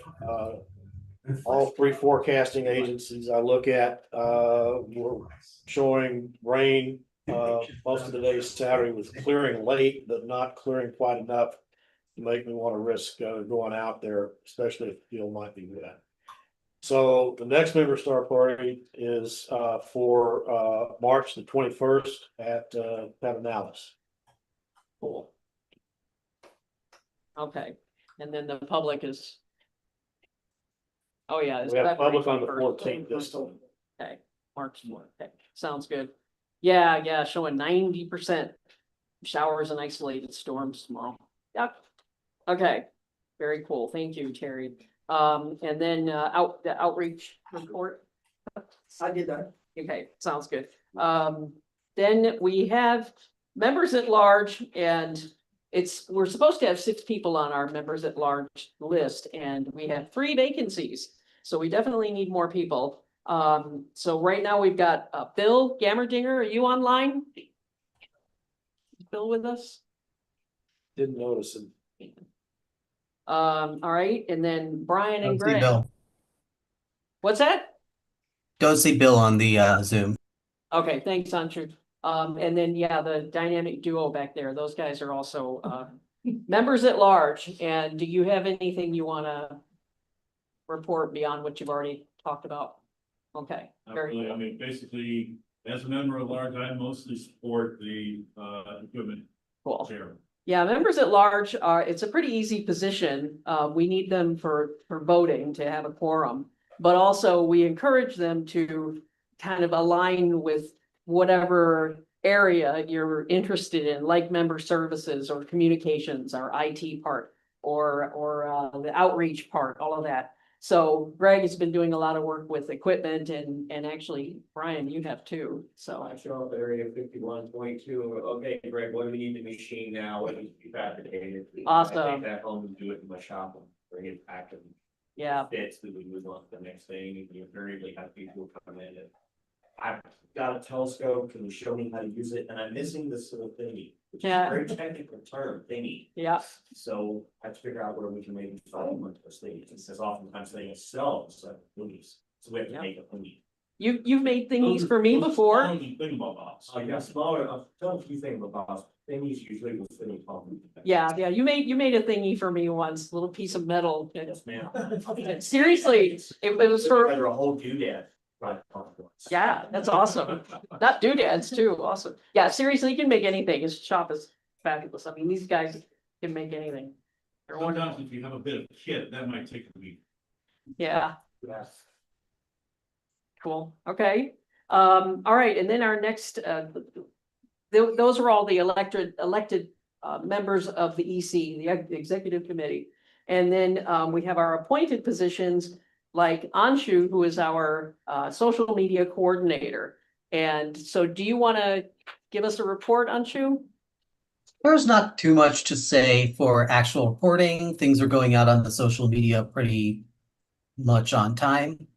All 3 forecasting agencies I look at, were showing rain. Most of the day Saturday was clearing late, but not clearing quite enough to make me want to risk going out there, especially if the field might be wet. So the next member Star Party is for March the 21st at Pedernales. Cool. Okay, and then the public is. Oh, yeah. it's We have February public on the 21st. 14th this time. Okay, March 4th, okay, sounds good. Yeah, showing 90% showers and isolated storms tomorrow. Yep. Okay, very cool, thank you, Terry. And then the outreach report. I did that. Okay, sounds good. Then we have members at large, and we're supposed to have 6 people on our members at large list, and we have 3 vacancies. So we definitely need more people. So right now we've got Bill Gammerdinger. Are you online? Is Bill with us? Didn't notice it. All right, and then Brian and Don't see Greg. Bill. What's that? Don't see Bill on the Zoom. Okay, thanks, Andrew. And then, yeah, the dynamic duo back there, those guys are also members at large. And do you have anything you want to report beyond what you've already talked about? Okay, Not very really. I good. mean, basically, as a member at large, I mostly support the, equipment Cool. chair. Yeah, members at large it's a pretty easy position. We need them for voting to have a quorum. But also we encourage them to kind of align with whatever area you're interested in, like member services or communications or IT part or the outreach part, all of that. So Greg has been doing a lot of work with equipment and actually, Brian, you have too, so. I show up at area 51.2. Okay, Greg, what do we need the machine now? What needs to be fabricated? I Awesome. take that home and do it in my shop and bring it back and Yeah, fits, that we move on to the next thing, and you invariably have people come in and I've got a telescope, can you show me how to use it? And I'm missing this little thingy, which is Yeah. a very technical term, thingy. yeah, So I have to figure out where we can maybe find one of those things, because oftentimes they sell them, so movies, so we have to Yeah. make a movie. You've made thingies for me before. I guess smaller, I've done a few things about things usually with any problem. Yeah, you made a thingy for me once, a little piece of metal. Yes, ma'am. Seriously, it was for, Better a whole doodad. Right. yeah, that's awesome. Not doodads too, awesome. Yeah, seriously, you can make anything. His shop is fabulous. I mean, these guys can make anything. They're wonderful. Sometimes if you have a bit of kit, that might take a week. Yeah, Yes. cool. Okay. All right, and then our next, those are all the elected members of the EC, the Executive Committee. And then we have our appointed positions like Anshu, who is our social media coordinator. And so do you want to give us a report, Anshu? There's not too much to say for actual reporting. Things are going out on the social media pretty much on time.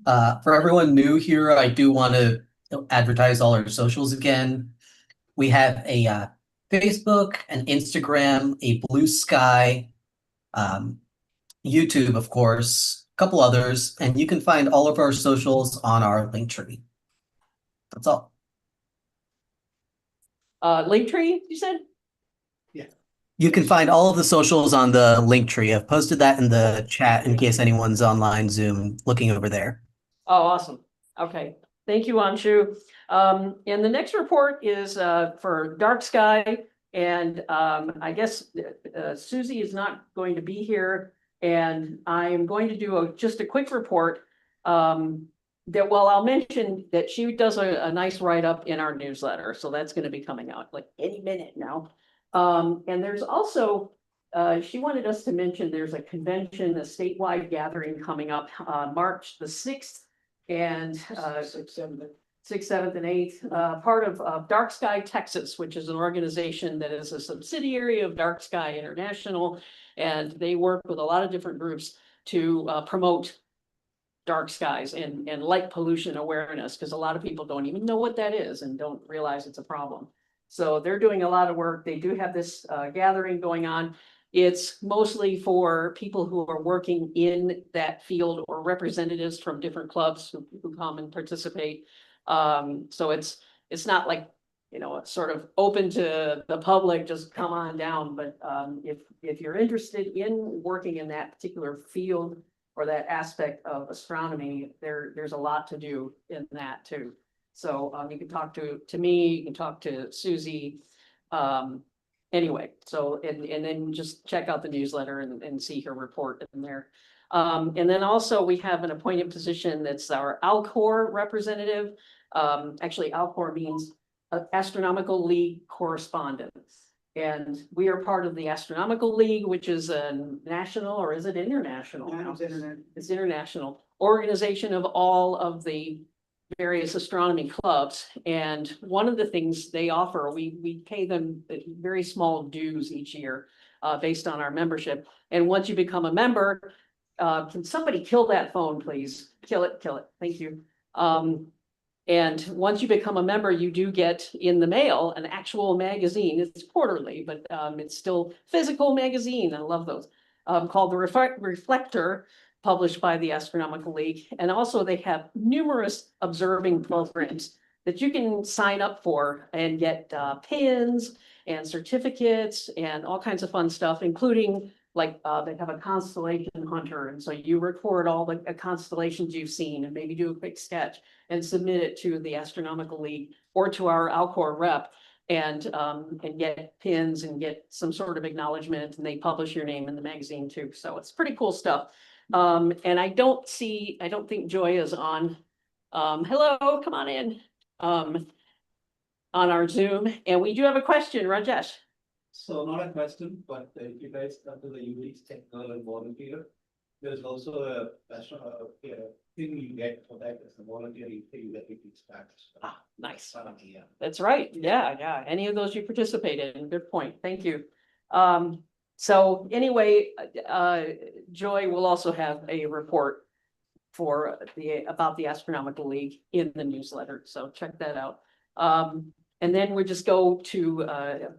For everyone new here, I do want to advertise all our socials again. We have a Facebook, an Instagram, a Blue Sky, YouTube, of course, a couple others, and you can find all of our socials on our Linktree. That's all. Linktree, you said? You can find all of the socials on the Linktree. I've posted that in the chat in case anyone's online Zoom looking over there. Oh, awesome. Okay. Thank you, Anshu. And the next report is for Dark Sky. And I guess Susie is not going to be here. And I am going to do just a quick report that, well, I'll mention that she does a nice write-up in our newsletter. So that's going to be coming out like any minute now. And there's also, she wanted us to mention there's a convention, a statewide gathering coming up March the 6th and 6th, 7th, and 8th, part of Dark Sky Texas, which is an organization that is a subsidiary of Dark Sky International. And they work with a lot of different groups to promote dark skies and light pollution awareness, because a lot of people don't even know what that is and don't realize it's a problem. So they're doing a lot of work. They do have this gathering going on. It's mostly for people who are working in that field or representatives from different clubs who come and participate. So it's not like, you know, it's sort of open to the public, just come on down. But if you're interested in working in that particular field or that aspect of astronomy, there's a lot to do in that too. So you can talk to me, you can talk to Susie. Anyway, so and then just check out the newsletter and see her report in there. And then also we have an appointed position that's our Alcor representative. Actually, Alcor means Astronomical League Correspondent. And we are part of the Astronomical League, which is a national, or is it international? No, It's international organization of all of the various astronomy clubs. And one of the things they offer, we pay them very small dues each year based on our membership. And once you become a member, can somebody kill that phone, please? Kill it. Thank you. And once you become a member, you do get in the mail an actual magazine. It's quarterly, but it's still physical magazine. I love those. Called the Reflector, published by the Astronomical League. And also they have numerous observing programs that you can sign up for and get pins and certificates and all kinds of fun stuff, including like they have a constellation hunter. And so you record all the constellations you've seen and maybe do a quick sketch and submit it to the Astronomical League or to our Alcor rep and get pins and get some sort of acknowledgement, and they publish your name in the magazine too. So it's pretty cool stuff. And I don't think Joy is on. Hello, come on in. On our Zoom, and we do have a question, Rajesh. So not a question, but if you guys come to the UX Technical Volunteer, there's also a thing you get for that as a voluntary thing that you can start. Ah, nice. Yeah. That's right. Yeah. Any of those you participated in. Good point. Thank you. So anyway, Joy will also have a report for about the Astronomical League in the newsletter. So check that out. And then we just go to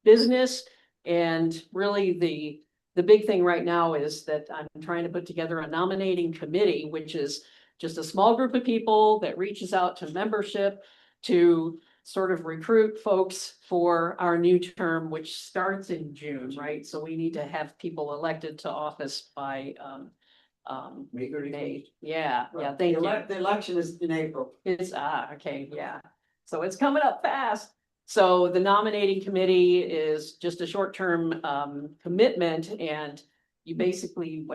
business, and really the big thing right now is that I'm trying to put together a nominating committee, which is just a small group of people that reaches out to membership to sort of recruit folks for our new term, which starts in June, right? So we need to have people elected to office by May. Yeah, thank you. The election is in April. It's, okay, yeah. So it's coming up fast. So the nominating committee is just a short-term commitment, and you basically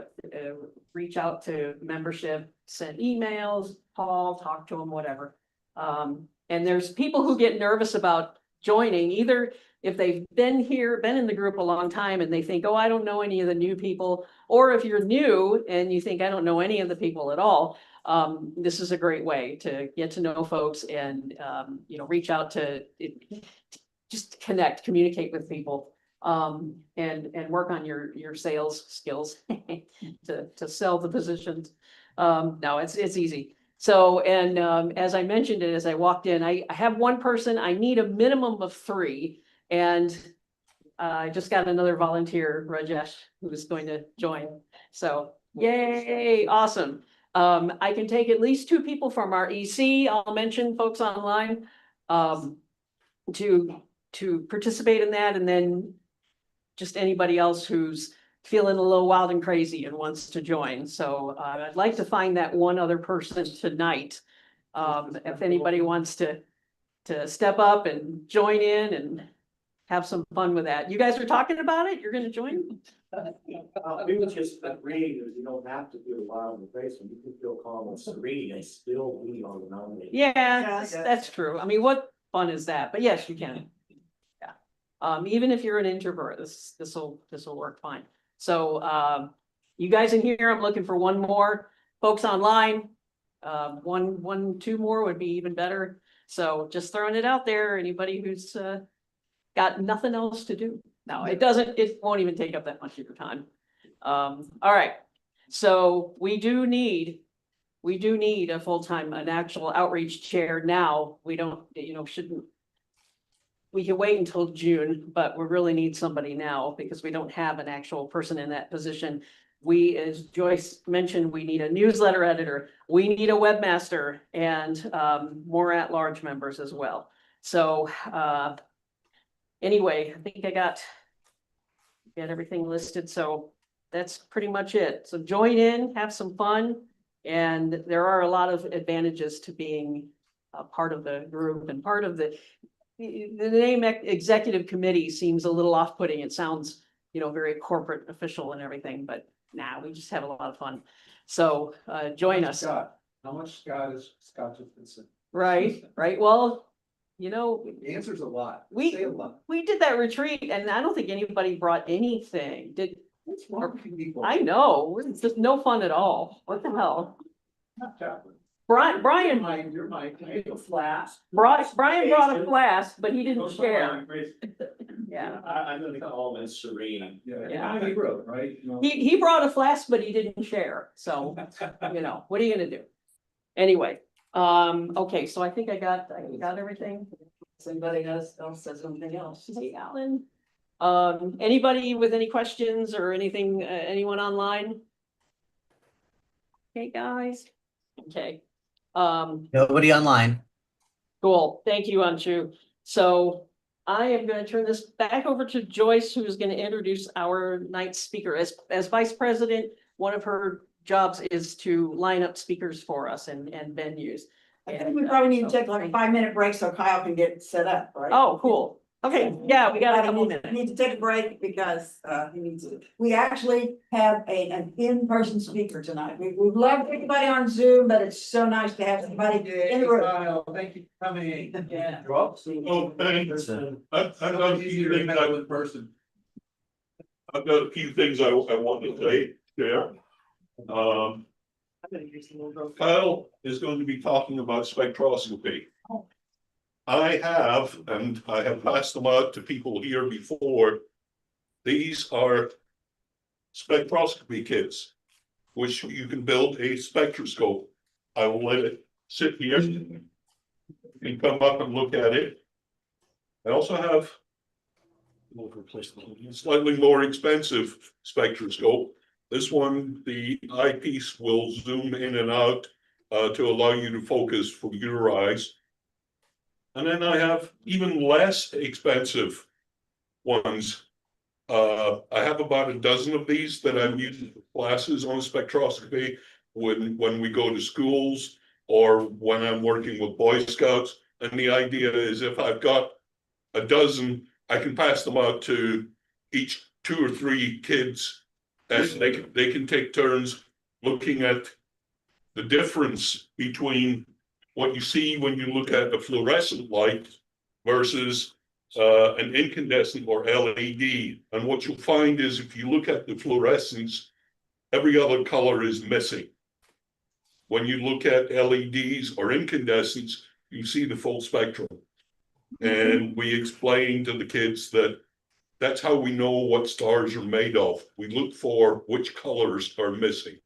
reach out to membership, send emails, call, talk to them, whatever. And there's people who get nervous about joining, either if they've been in the group a long time and they think, oh, I don't know any of the new people, or if you're new and you think I don't know any of the people at all. This is a great way to get to know folks and, reach out to just connect, communicate with people, and work on your sales skills to sell the positions. No, it's easy. So, and as I mentioned it, as I walked in, I have one person, I need a minimum of 3. And I just got another volunteer, Rajesh, who is going to join. So, yay, awesome. I can take at least 2 people from our EC. I'll mention folks online to participate in that, and then just anybody else who's feeling a little wild and crazy and wants to join. So I'd like to find that one other person tonight. If anybody wants to step up and join in and have some fun with that. You guys are talking about it? You're gonna join? We were just agreeing that you don't have to feel wild and crazy, you can feel calm and serene and still be on the nomination. Yeah, that's true. I mean, what fun is that? But yes, you can. Yeah. Even if you're an introvert, this will work fine. So you guys in here, I'm looking for one more. Folks online, 2 more would be even better. So just throwing it out there, anybody who's got nothing else to do. No, it won't even take up that much of your time. All right. So we do need a full-time, an actual outreach chair now. We don't, we can wait until June, but we really need somebody now because we don't have an actual person in that position. We, as Joyce mentioned, we need a newsletter editor. We need a webmaster and more at-large members as well. So anyway, I think I got everything listed. So that's pretty much it. So join in, have some fun. And there are a lot of advantages to being a part of the group and part of the name executive committee seems a little off-putting. It sounds, very corporate official and everything, but nah, we just have a lot of fun. So join us. Scott, how much Scott is Scott Vincent? Right. Well, The answer's a lot. we Say a lot. did that retreat and I don't think anybody brought anything. What's wrong with you people? I know, it's just no fun at all. What the hell? Not chocolate. Brian You're my, I ate a flask. Brian brought a flask, but he didn't share. Yeah. I'm gonna call him as serene. Yeah. He wrote, right? He brought a flask, but he didn't share. So, what are you gonna do? Anyway, okay, so I think I got everything. Does anybody else says something else? Hey, Alan. Anybody with any questions or anything, anyone online? Hey, guys. Okay. Nobody online. Cool. Thank you, Anshu. So I am going to turn this back over to Joyce, who is going to introduce our night speaker. As vice president, one of her jobs is to line up speakers for us and venues. I think we probably need to take like a 5-minute break so Kyle can get set up, right? Oh, cool. Okay, yeah, we got a couple minutes. Need to take a break because he needs to. We actually have an in-person speaker tonight. We've loved everybody on Zoom, but it's so nice to have somebody in the room. Kyle, thank you for coming. Yeah. Oh, thanks. I've got a few things In person. I've got a few things I want to say there. Kyle is going to be talking about spectroscopy. I have passed them out to people here before. These are spectroscopy kits, which you can build a spectroscope. I will let it sit here. You can come up and look at it. I also have slightly more expensive spectroscope. This one, the eyepiece will zoom in and out to allow you to focus for your eyes. And then I have even less expensive ones. I have about a dozen of these that I've used in classes on spectroscopy when we go to schools or when I'm working with Boy Scouts. And the idea is if I've got a dozen, I can pass them out to each 2 or 3 kids, and they can take turns looking at the difference between what you see when you look at a fluorescent light versus an incandescent or LED. And what you'll find is if you look at the fluorescence, every other color is missing. When you look at LEDs or incandescents, you see the full spectrum. And we explain to the kids that that's how we know what stars are made of. We look for which colors are missing.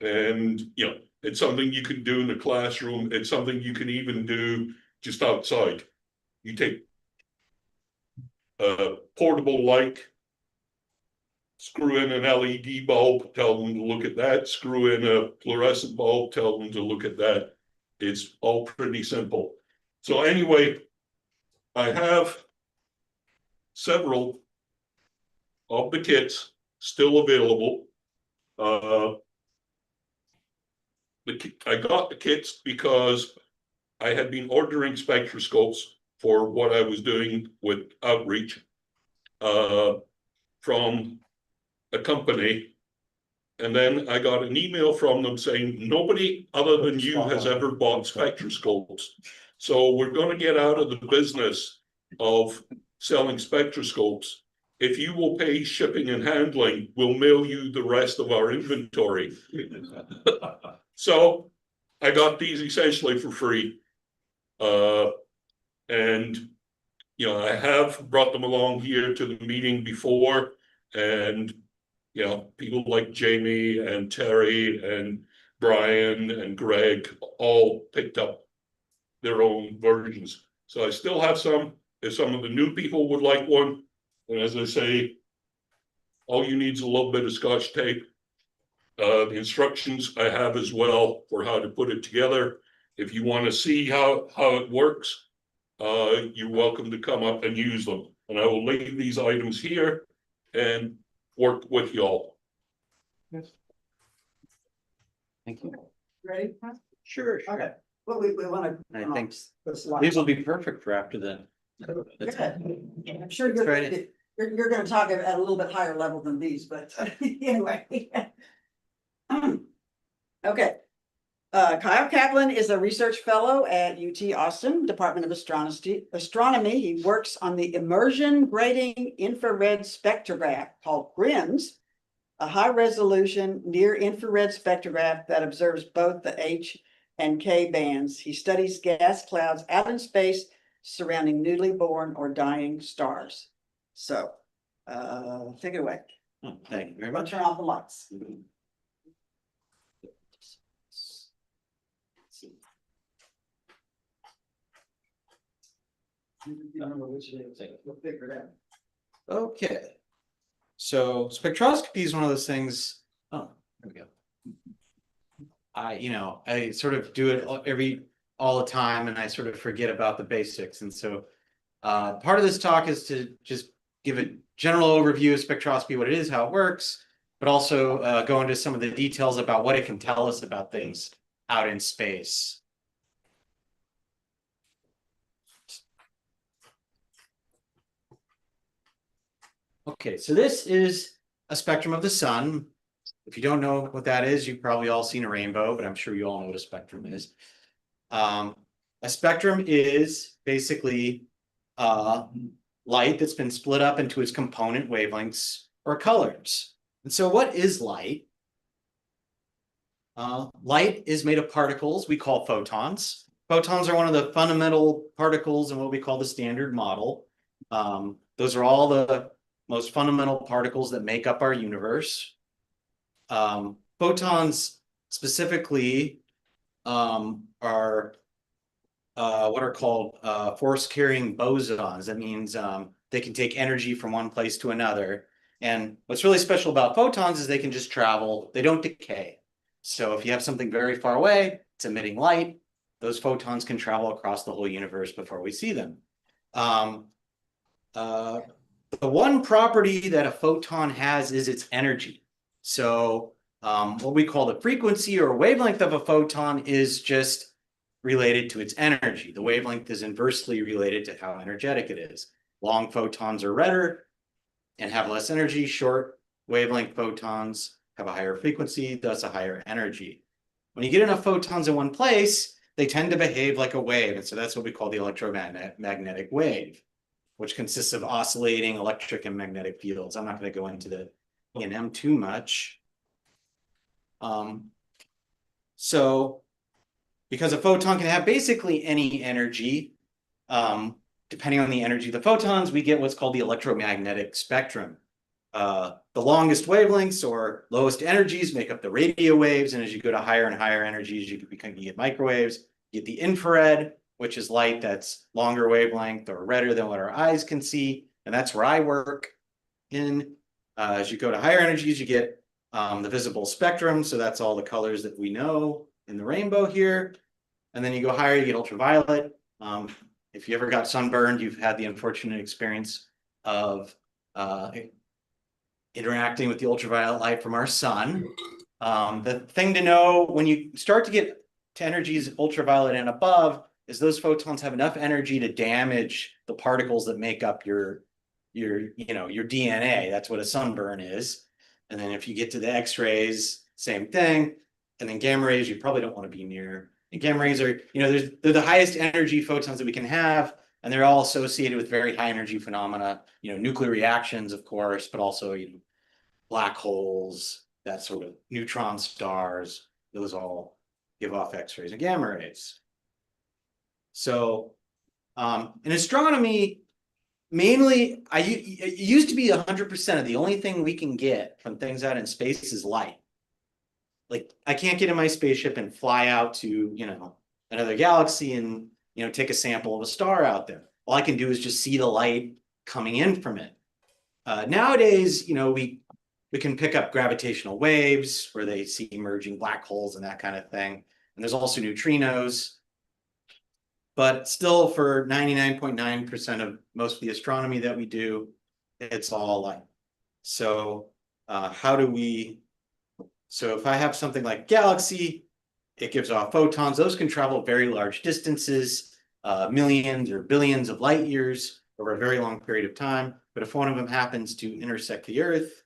And, you know, it's something you can do in the classroom. It's something you can even do just outside. You take a portable light, screw in an LED bulb, tell them to look at that, screw in a fluorescent bulb, tell them to look at that. It's all pretty simple. So anyway, I have several of the kits still available. I got the kits because I had been ordering spectroscopes for what I was doing with outreach from a company. And then I got an email from them saying, nobody other than you has ever bought spectroscopes. So we're going to get out of the business of selling spectroscopes. If you will pay shipping and handling, we'll mail you the rest of our inventory. So I got these essentially for free. And, you know, I have brought them along here to the meeting before, and, you know, people like Jamie and Terry and Brian and Greg all picked up their own versions. So I still have some, if some of the new people would like one. And as I say, all you need is a little bit of Scotch tape. The instructions I have as well for how to put it together. If you want to see how it works, you're welcome to come up and use them. And I will leave these items here and work with y'all. Thank you. Ready? Sure, Okay. Well, we wanna. I think this slide. these will be perfect for after the. Good. I'm sure you're gonna talk at a little bit higher level than these, but anyway. Okay. Kyle Kaplan is a research fellow at UT Austin, Department of Astronomy. He works on the immersion grating infrared spectrograph called GRINS, a high resolution near infrared spectrograph that observes both the H and K bands. He studies gas clouds out in space surrounding newly born or dying stars. So, take it away. Oh, thank you very I'll much. turn off the lights. I don't know which it is. We'll figure it out. Okay. So spectroscopy is one of those things. Oh, there we go. I sort of do it all the time, and I sort of forget about the basics. And so part of this talk is to just give a general overview of spectroscopy, what it is, how it works, but also go into some of the details about what it can tell us about things out in space. Okay, so this is a spectrum of the sun. If you don't know what that is, you've probably all seen a rainbow, but I'm sure you all know what a spectrum is. A spectrum is basically light that's been split up into its component wavelengths or colors. And so what is light? Light is made of particles we call photons. Photons are one of the fundamental particles in what we call the Standard Model. Those are all the most fundamental particles that make up our universe. Photons specifically are what are called force-carrying bosons. That means they can take energy from one place to another. And what's really special about photons is they can just travel. They don't decay. So if you have something very far away, it's emitting light, those photons can travel across the whole universe before we see them. The one property that a photon has is its energy. So what we call the frequency or wavelength of a photon is just related to its energy. The wavelength is inversely related to how energetic it is. Long photons are redder and have less energy. Short wavelength photons have a higher frequency, thus a higher energy. When you get enough photons in one place, they tend to behave like a wave. And so that's what we call the electromagnetic wave, which consists of oscillating electric and magnetic fields. I'm not going to go into the E&M too much. So because a photon can have basically any energy, depending on the energy of the photons, we get what's called the electromagnetic spectrum. The longest wavelengths or lowest energies make up the radio waves. And as you go to higher and higher energies, you get microwaves. You get the infrared, which is light that's longer wavelength or redder than what our eyes can see. And that's where I work in. As you go to higher energies, you get the visible spectrum. So that's all the colors that we know in the rainbow here. And then you go higher, you get ultraviolet. If you ever got sunburned, you've had the unfortunate experience of interacting with the ultraviolet light from our sun. The thing to know when you start to get to energies ultraviolet and above is those photons have enough energy to damage the particles that make up your DNA. That's what a sunburn is. And then if you get to the X-rays, same thing. And then gamma rays, you probably don't want to be near. And gamma rays are, they're the highest energy photons that we can have. And they're all associated with very high energy phenomena, nuclear reactions, of course, but also, black holes, that sort of neutron stars, those all give off X-rays and gamma rays. So in astronomy, mainly, it used to be 100% of the only thing we can get from things out in space is light. Like I can't get in my spaceship and fly out to, another galaxy and, take a sample of a star out there. All I can do is just see the light coming in from it. Nowadays, we can pick up gravitational waves where they see emerging black holes and that kind of thing. And there's also neutrinos. But still, for 99.9% of most of the astronomy that we do, it's all light. So so if I have something like galaxy, it gives off photons. Those can travel very large distances, millions or billions of light years over a very long period of time. But if one of them happens to intersect the Earth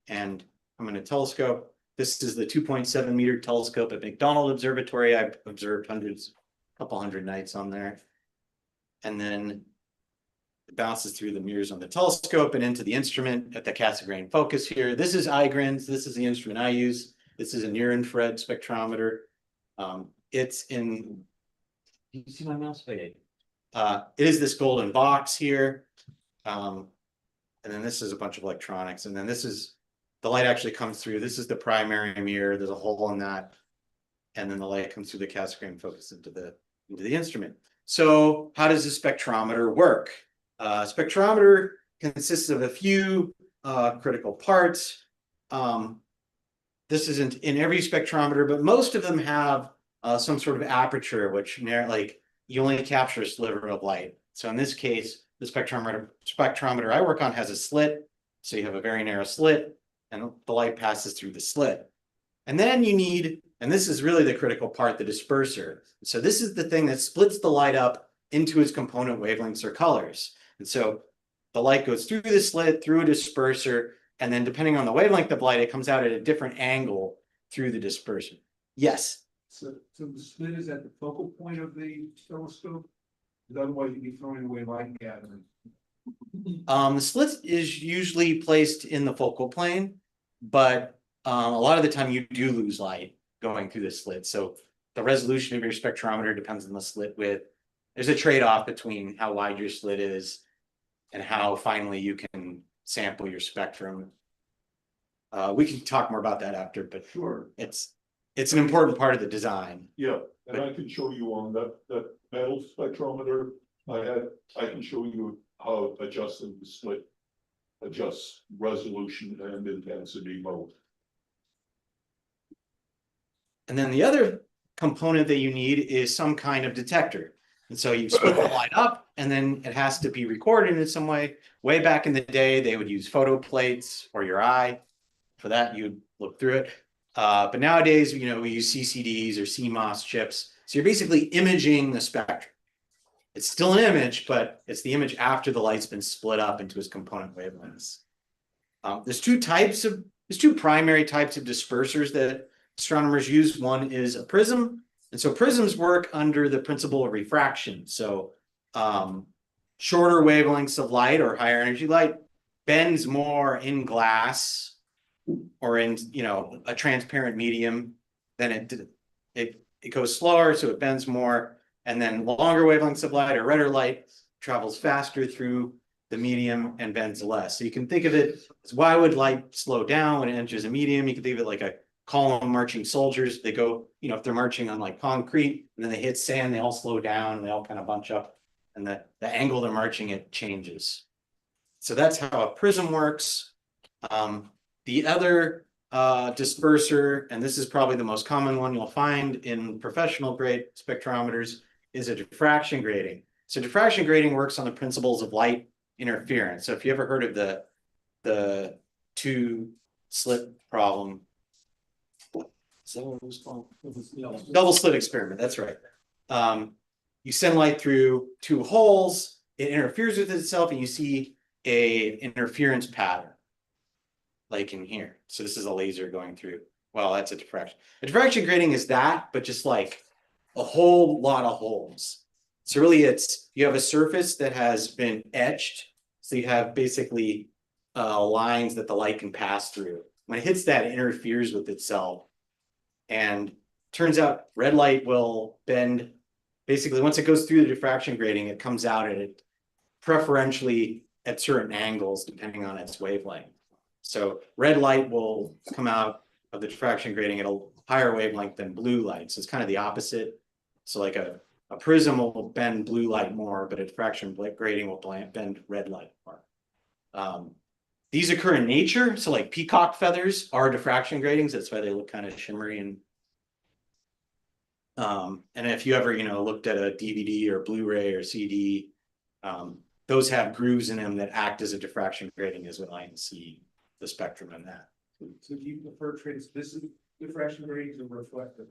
and I'm in a telescope, this is the 2.7 meter telescope at McDonald Observatory. I've observed a couple hundred nights on there. And then it bounces through the mirrors on the telescope and into the instrument at the Cassegrain focus here. This is IGRINS. This is the instrument I use. This is a near infrared spectrometer. It's in, you can see my mouse fade. It is this golden box here. And then this is a bunch of electronics. And then this is, the light actually comes through. This is the primary mirror. There's a hole in that. And then the light comes through the Cassegrain focus into the instrument. So how does the spectrometer work? Spectrometer consists of a few critical parts. This isn't in every spectrometer, but most of them have some sort of aperture, which you only capture a sliver of light. So in this case, the spectrometer I work on has a slit. So you have a very narrow slit and the light passes through the slit. And then you need, and this is really the critical part, the disperser. So this is the thing that splits the light up into its component wavelengths or colors. And so the light goes through the slit, through a disperser, and then depending on the wavelength of light, it comes out at a different angle through the dispersion. Yes? So the slit is at the focal point of the telescope? Because otherwise you'd be throwing away light gathering. The slit is usually placed in the focal plane, but a lot of the time you do lose light going through the slit. So the resolution of your spectrometer depends on the slit width. There's a trade-off between how wide your slit is and how finely you can sample your spectrum. We can talk more about that after, but Sure. It's an important part of the design. Yeah, and I can show you on that metal spectrometer I can show you how adjusting the slit adjusts resolution and intensity both. And then the other component that you need is some kind of detector. And so you split the light up and then it has to be recorded in some way. Way back in the day, they would use photo plates or your eye. For that, you'd look through it. But nowadays, we use CCDs or CMOS chips. So you're basically imaging the spectrum. It's still an image, but it's the image after the light's been split up into its component wavelengths. There's two primary types of dispersers that astronomers use. One is a prism. And so prisms work under the principle of refraction. So shorter wavelengths of light or higher energy light bends more in glass or in a transparent medium than it goes slower, so it bends more. And then longer wavelengths of light or redder light travels faster through the medium and bends less. So you can think of it as, why would light slow down when it enters a medium? You can think of it like a column of marching soldiers. They go, if they're marching on like concrete and then they hit sand, they all slow down and they all kind of bunch up, and the angle they're marching at changes. So that's how a prism works. The other disperser, and this is probably the most common one you'll find in professional grade spectrometers, is a diffraction grating. So diffraction grating works on the principles of light interference. So if you ever heard of the two slit problem, is that what it was called? Double slit experiment, that's right. You send light through two holes, it interferes with itself, and you see an interference pattern, like in here. So this is a laser going through. Well, that's a diffraction. A diffraction grating is that, but just like a whole lot of holes. So really you have a surface that has been etched. So you have basically lines that the light can pass through. When it hits that, it interferes with itself. And turns out red light will bend. Basically, once it goes through the diffraction grating, it comes out at it preferentially at certain angles, depending on its wavelength. So red light will come out of the diffraction grating at a higher wavelength than blue light. So it's kind of the opposite. So like a prism will bend blue light more, but a diffraction grating will bend red light more. These occur in nature. So like peacock feathers are diffraction gratings. That's why they look kind of shimmery. And if you ever, looked at a DVD or Blu-ray or CD, those have grooves in them that act as a diffraction grating, as what I can see the spectrum in that. So do you prefer translucent diffraction gratings or reflective?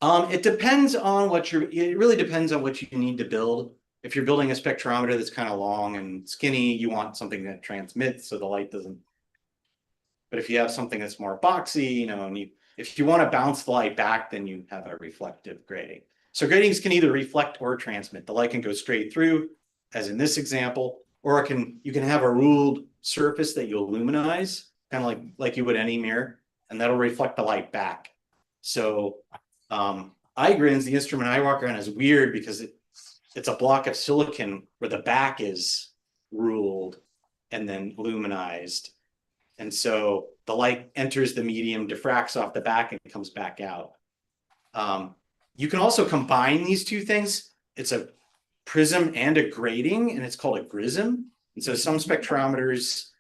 It depends on it really depends on what you need to build. If you're building a spectrometer that's kind of long and skinny, you want something that transmits so the light doesn't. But if you have something that's more boxy, and if you want to bounce the light back, then you have a reflective grating. So gratings can either reflect or transmit. The light can go straight through, as in this example, or you can have a ruled surface that you luminize, kind of like you would any mirror, and that'll reflect the light back. So iGrins, the instrument I walk around, is weird because it's a block of silicon where the back is ruled and then luminized. And so the light enters the medium, diffracts off the back, and comes back out. You can also combine these two things. It's a prism and a grating, and it's called a grism. And so some spectrometers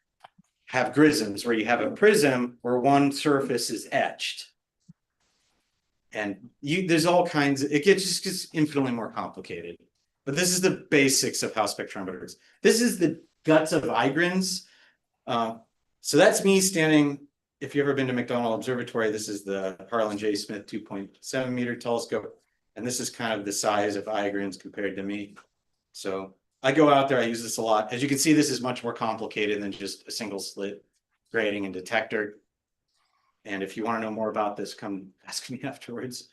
have grisms where you have a prism where one surface is etched. And there's all kinds of, it gets infinitely more complicated. But this is the basics of how spectrometers. This is the guts of iGrins. So that's me standing. If you've ever been to McDonald Observatory, this is the Harlan J. Smith 2.7 meter telescope. And this is kind of the size of iGrins compared to me. So I go out there, I use this a lot. As you can see, this is much more complicated than just a single slit grating and detector. And if you want to know more about this, come ask me afterwards.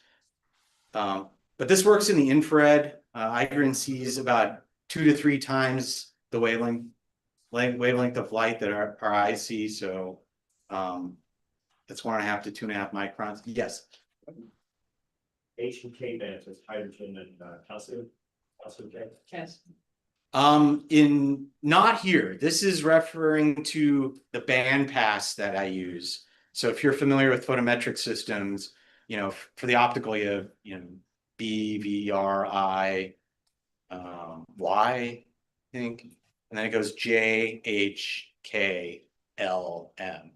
But this works in the infrared. iGrins sees about 2 to 3 times the wavelength of light that our eyes see. So it's 1.5 to 2.5 microns. Yes. H and K bands with hydrogen and calcium. Yes. Not here. This is referring to the band pass that I use. So if you're familiar with photometric systems, for the optical, you have, B, V, R, I, Y, I think, and then it goes J, H, K, L, M.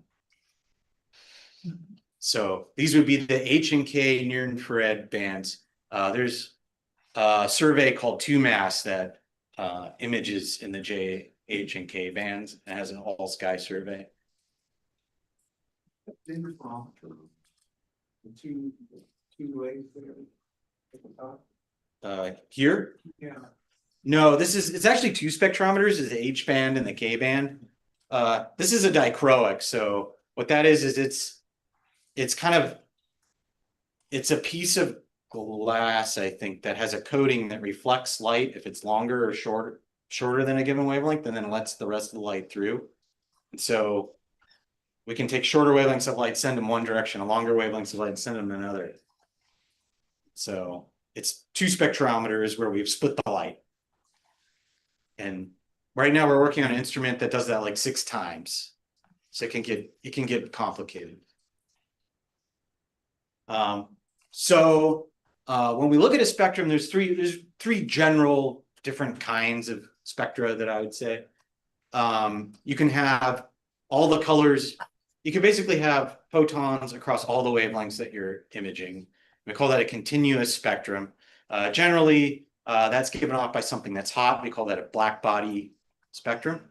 So these would be the H and K near infrared bands. There's a survey called 2MASS that images in the J, H, and K bands and has an all sky survey. Here? Yeah. No, it's actually two spectrometers, is the H band and the K band. This is a dichroic, so what that is it's kind of, it's a piece of glass, I think, that has a coating that reflects light if it's longer or shorter than a given wavelength, and then lets the rest of the light through. And so we can take shorter wavelengths of light, send them one direction, a longer wavelengths of light, send them another. So it's two spectrometers where we've split the light. And right now we're working on an instrument that does that like 6 times. So it can get complicated. When we look at a spectrum, there's three general different kinds of spectra that I would say. You can have all the colors. You can basically have photons across all the wavelengths that you're imaging. We call that a continuous spectrum. Generally, that's given off by something that's hot. We call that a black body spectrum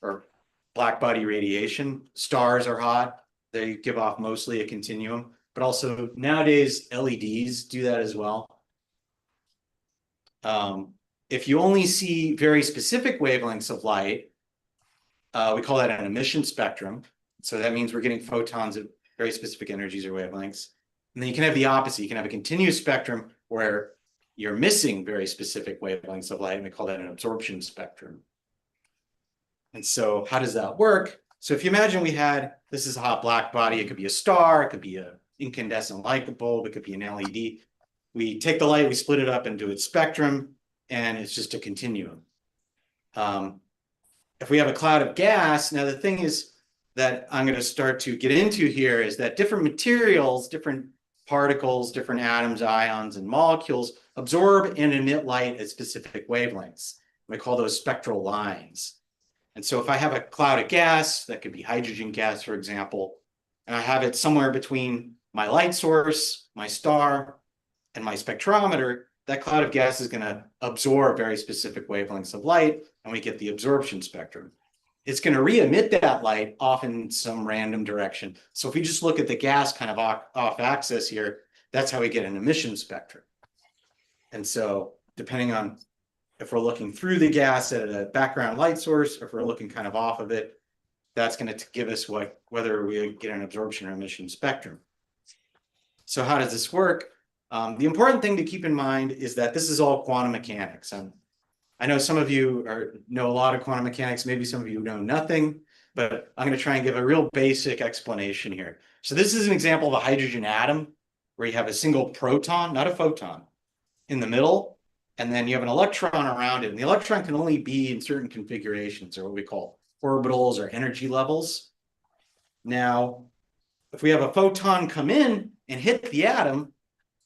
or black body radiation. Stars are hot. They give off mostly a continuum, but also nowadays LEDs do that as well. If you only see very specific wavelengths of light, we call that an emission spectrum. So that means we're getting photons at very specific energies or wavelengths. And then you can have the opposite. You can have a continuous spectrum where you're missing very specific wavelengths of light, and we call that an absorption spectrum. And so how does that work? So if you imagine this is a hot black body, it could be a star, it could be an incandescent light bulb, it could be an LED. We take the light, we split it up into its spectrum, and it's just a continuum. If we have a cloud of gas, now the thing is that I'm going to start to get into here is that different materials, different particles, different atoms, ions, and molecules absorb and emit light at specific wavelengths. We call those spectral lines. And so if I have a cloud of gas, that could be hydrogen gas, for example, and I have it somewhere between my light source, my star, and my spectrometer, that cloud of gas is going to absorb very specific wavelengths of light, and we get the absorption spectrum. It's going to re-emit that light off in some random direction. So if we just look at the gas kind of off axis here, that's how we get an emission spectrum. And so depending on if we're looking through the gas at a background light source, or if we're looking kind of off of it, that's going to give us whether we get an absorption or emission spectrum. So how does this work? The important thing to keep in mind is that this is all quantum mechanics. I know some of you know a lot of quantum mechanics, maybe some of you know nothing, but I'm going to try and give a real basic explanation here. So this is an example of a hydrogen atom where you have a single proton, not a photon, in the middle, and then you have an electron around it. And the electron can only be in certain configurations, or what we call orbitals or energy levels. Now, if we have a photon come in and hit the atom,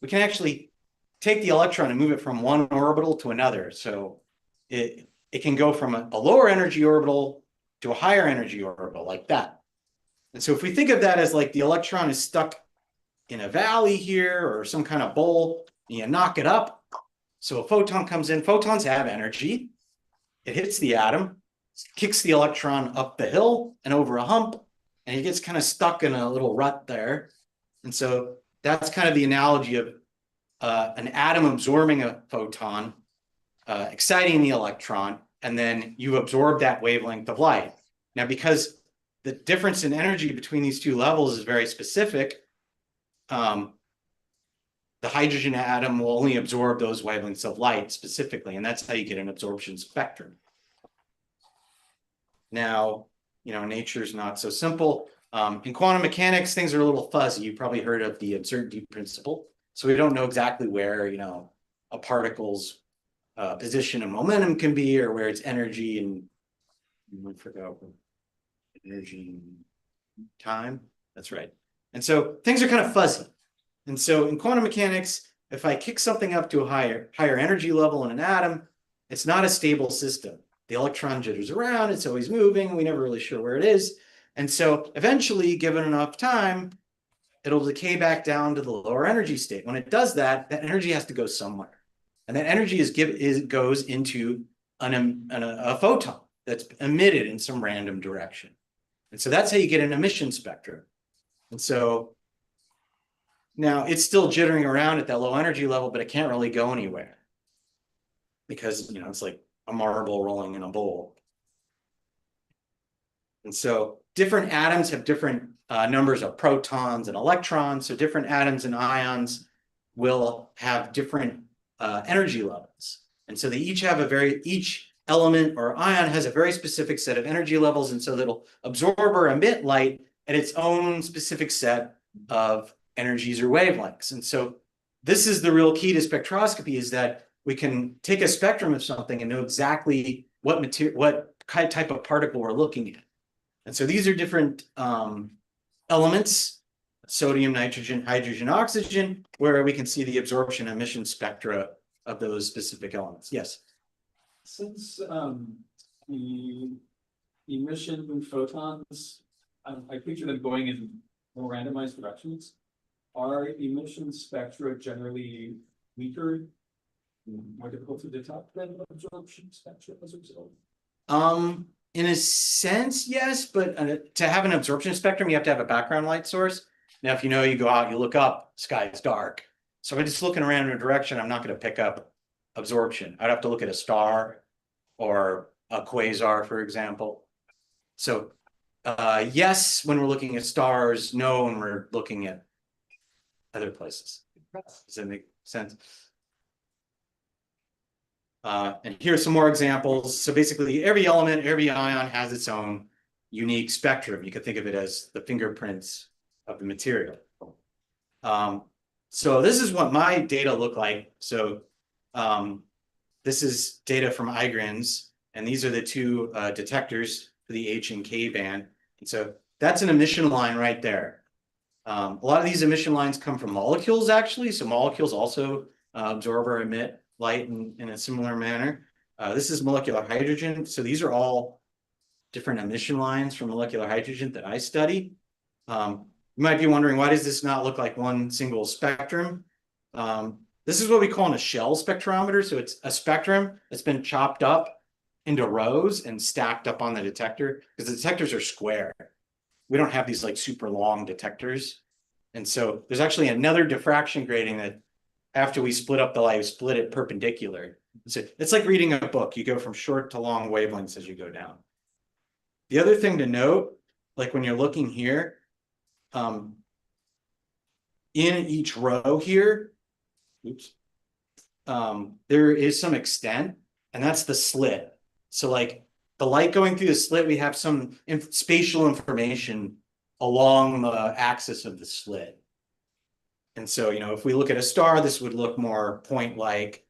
we can actually take the electron and move it from one orbital to another. So it can go from a lower energy orbital to a higher energy orbital like that. And so if we think of that as like the electron is stuck in a valley here or some kind of bowl, and you knock it up. So a photon comes in, photons have energy. It hits the atom, kicks the electron up the hill and over a hump, and it gets kind of stuck in a little rut there. And so that's kind of the analogy of an atom absorbing a photon, exciting the electron, and then you absorb that wavelength of light. Now, because the difference in energy between these two levels is very specific, the hydrogen atom will only absorb those wavelengths of light specifically, and that's how you get an absorption spectrum. Now, nature's not so simple. In quantum mechanics, things are a little fuzzy. You've probably heard of the uncertainty principle. So we don't know exactly where, a particle's position and momentum can be, or where its energy and I forgot energy and time. That's right. And so things are kind of fuzzy. And so in quantum mechanics, if I kick something up to a higher energy level in an atom, it's not a stable system. The electron jitters around, it's always moving, we're never really sure where it is. And so eventually, given enough time, it'll decay back down to the lower energy state. When it does that, that energy has to go somewhere. And that energy goes into a photon that's emitted in some random direction. And so that's how you get an emission spectrum. And so now it's still jittering around at that low energy level, but it can't really go anywhere because, you know, it's like a marble rolling in a bowl. And so different atoms have different numbers of protons and electrons. So different atoms and ions will have different energy levels. And so they each have each element or ion has a very specific set of energy levels. And so it'll absorb or emit light at its own specific set of energies or wavelengths. And so this is the real key to spectroscopy, is that we can take a spectrum of something and know exactly what type of particle we're looking at. And so these are different elements, sodium, nitrogen, hydrogen, oxygen, where we can see the absorption emission spectra of those specific elements. Yes. Since the emission photons, I picture them going in more randomized directions. Are emission spectra generally weaker, more difficult to detect than absorption spectra as a result? In a sense, yes, but to have an absorption spectrum, you have to have a background light source. Now, if you know, you go out, you look up, sky is dark. So if I'm just looking around in a direction, I'm not going to pick up absorption. I'd have to look at a star or a quasar, for example. So yes, when we're looking at stars, no, when we're looking at other places. Does that make sense? And here's some more examples. So basically every element, every ion has its own unique spectrum. You could think of it as the fingerprints of the material. So this is what my data look like. So this is data from IGRINS, and these are the two detectors for the H and K band. And so that's an emission line right there. A lot of these emission lines come from molecules, actually. So molecules also absorb or emit light in a similar manner. This is molecular hydrogen. So these are all different emission lines from molecular hydrogen that I study. You might be wondering, why does this not look like one single spectrum? This is what we call a shell spectrometer. So it's a spectrum that's been chopped up into rows and stacked up on the detector, because the detectors are square. We don't have these like super long detectors. And so there's actually another diffraction grating that after we split up the light, we split it perpendicular. So it's like reading a book. You go from short to long wavelengths as you go down. The other thing to note, like when you're looking here, in each row here, there is some extent, and that's the slit. So like the light going through the slit, we have some spatial information along the axis of the slit. And so, you know, if we look at a star, this would look more point-like,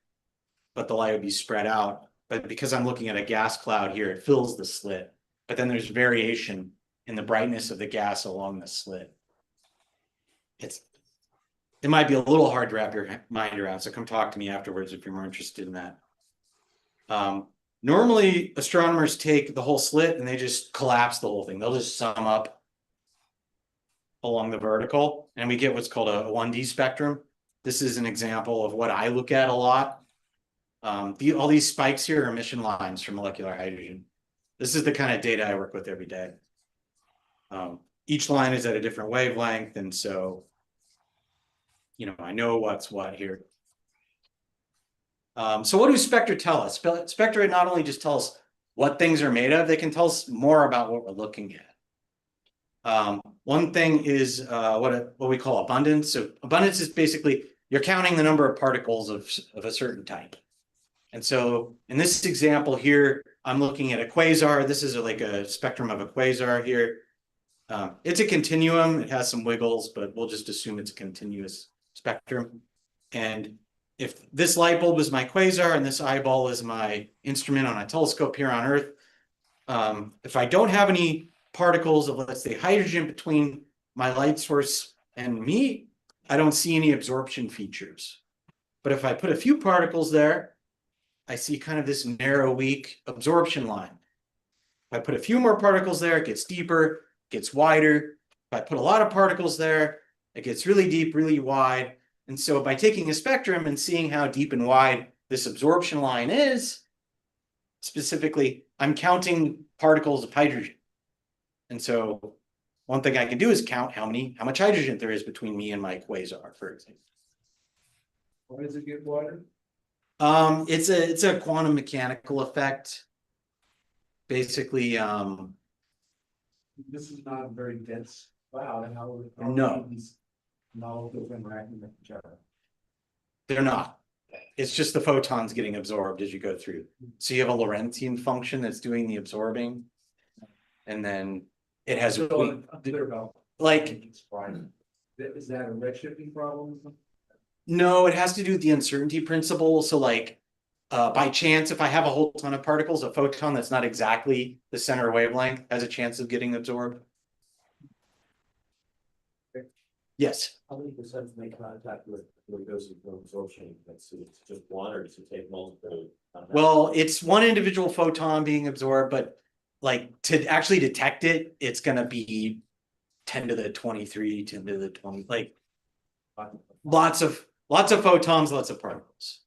but the light would be spread out. But because I'm looking at a gas cloud here, it fills the slit. But then there's variation in the brightness of the gas along the slit. It might be a little hard to wrap your mind around, so come talk to me afterwards if you're more interested in that. Normally, astronomers take the whole slit and they just collapse the whole thing. They'll just sum up along the vertical, and we get what's called a 1D spectrum. This is an example of what I look at a lot. All these spikes here are emission lines from molecular hydrogen. This is the kind of data I work with every day. Each line is at a different wavelength, and so, you know, I know what's what here. So what do spectra tell us? Spectra not only just tell us what things are made of, they can tell us more about what we're looking at. One thing is what we call abundance. So abundance is basically you're counting the number of particles of a certain type. And so in this example here, I'm looking at a quasar. This is like a spectrum of a quasar here. It's a continuum. It has some wiggles, but we'll just assume it's a continuous spectrum. And if this light bulb is my quasar and this eyeball is my instrument on a telescope here on Earth, if I don't have any particles of, let's say, hydrogen between my light source and me, I don't see any absorption features. But if I put a few particles there, I see kind of this narrow, weak absorption line. If I put a few more particles there, it gets deeper, gets wider. If I put a lot of particles there, It gets really deep, really wide. And so by taking a spectrum and seeing how deep and wide this absorption line is, specifically, I'm counting particles of hydrogen. And so one thing I can do is count how much hydrogen there is between me and my quasar, for example. Why does it get wider? It's a quantum mechanical effect. Basically, This is not a very dense cloud, and how No. these molecules interacting with each other. they're not. It's just the photons getting absorbed as you go through. So you have a Lorentzian function that's doing the absorbing. And then it has So I'm clear about. like, Is that a redshifting problem? no, it has to do with the uncertainty principle. So like, by chance, if I have a whole ton of particles, a photon that's not exactly the center wavelength has a chance of getting absorbed. Yes. How many percent make contact with when it goes into absorption? It's just one, or does it take multiple? Well, it's one individual photon being absorbed, but like to actually detect it, it's gonna be 10 to the 23, 10 to the 20, like lots of photons, lots of particles.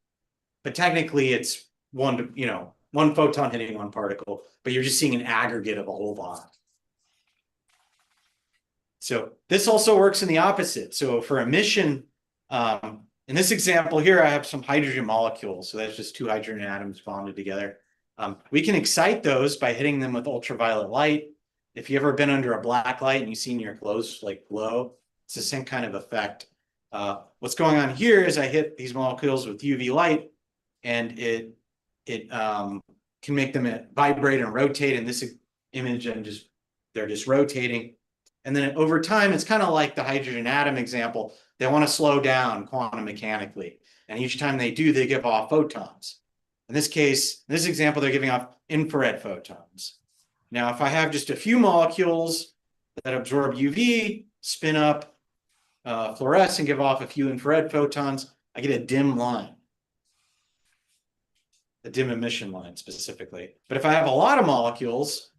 But technically it's one photon hitting one particle, but you're just seeing an aggregate of a whole lot. So this also works in the opposite. So for emission, in this example here, I have some hydrogen molecules. So that's just two hydrogen atoms bonded together. We can excite those by hitting them with ultraviolet light. If you've ever been under a black light and you've seen your clothes like glow, it's the same kind of effect. What's going on here is I hit these molecules with UV light, and it can make them vibrate and rotate. In this image, they're just rotating. And then over time, it's kind of like the hydrogen atom example. They want to slow down quantum mechanically. And each time they do, they give off photons. In this case, in this example, they're giving off infrared photons. Now, if I have just a few molecules that absorb UV, spin up, fluoresce, and give off a few infrared photons, I get a dim line. A dim emission line specifically. But if I have a lot of molecules,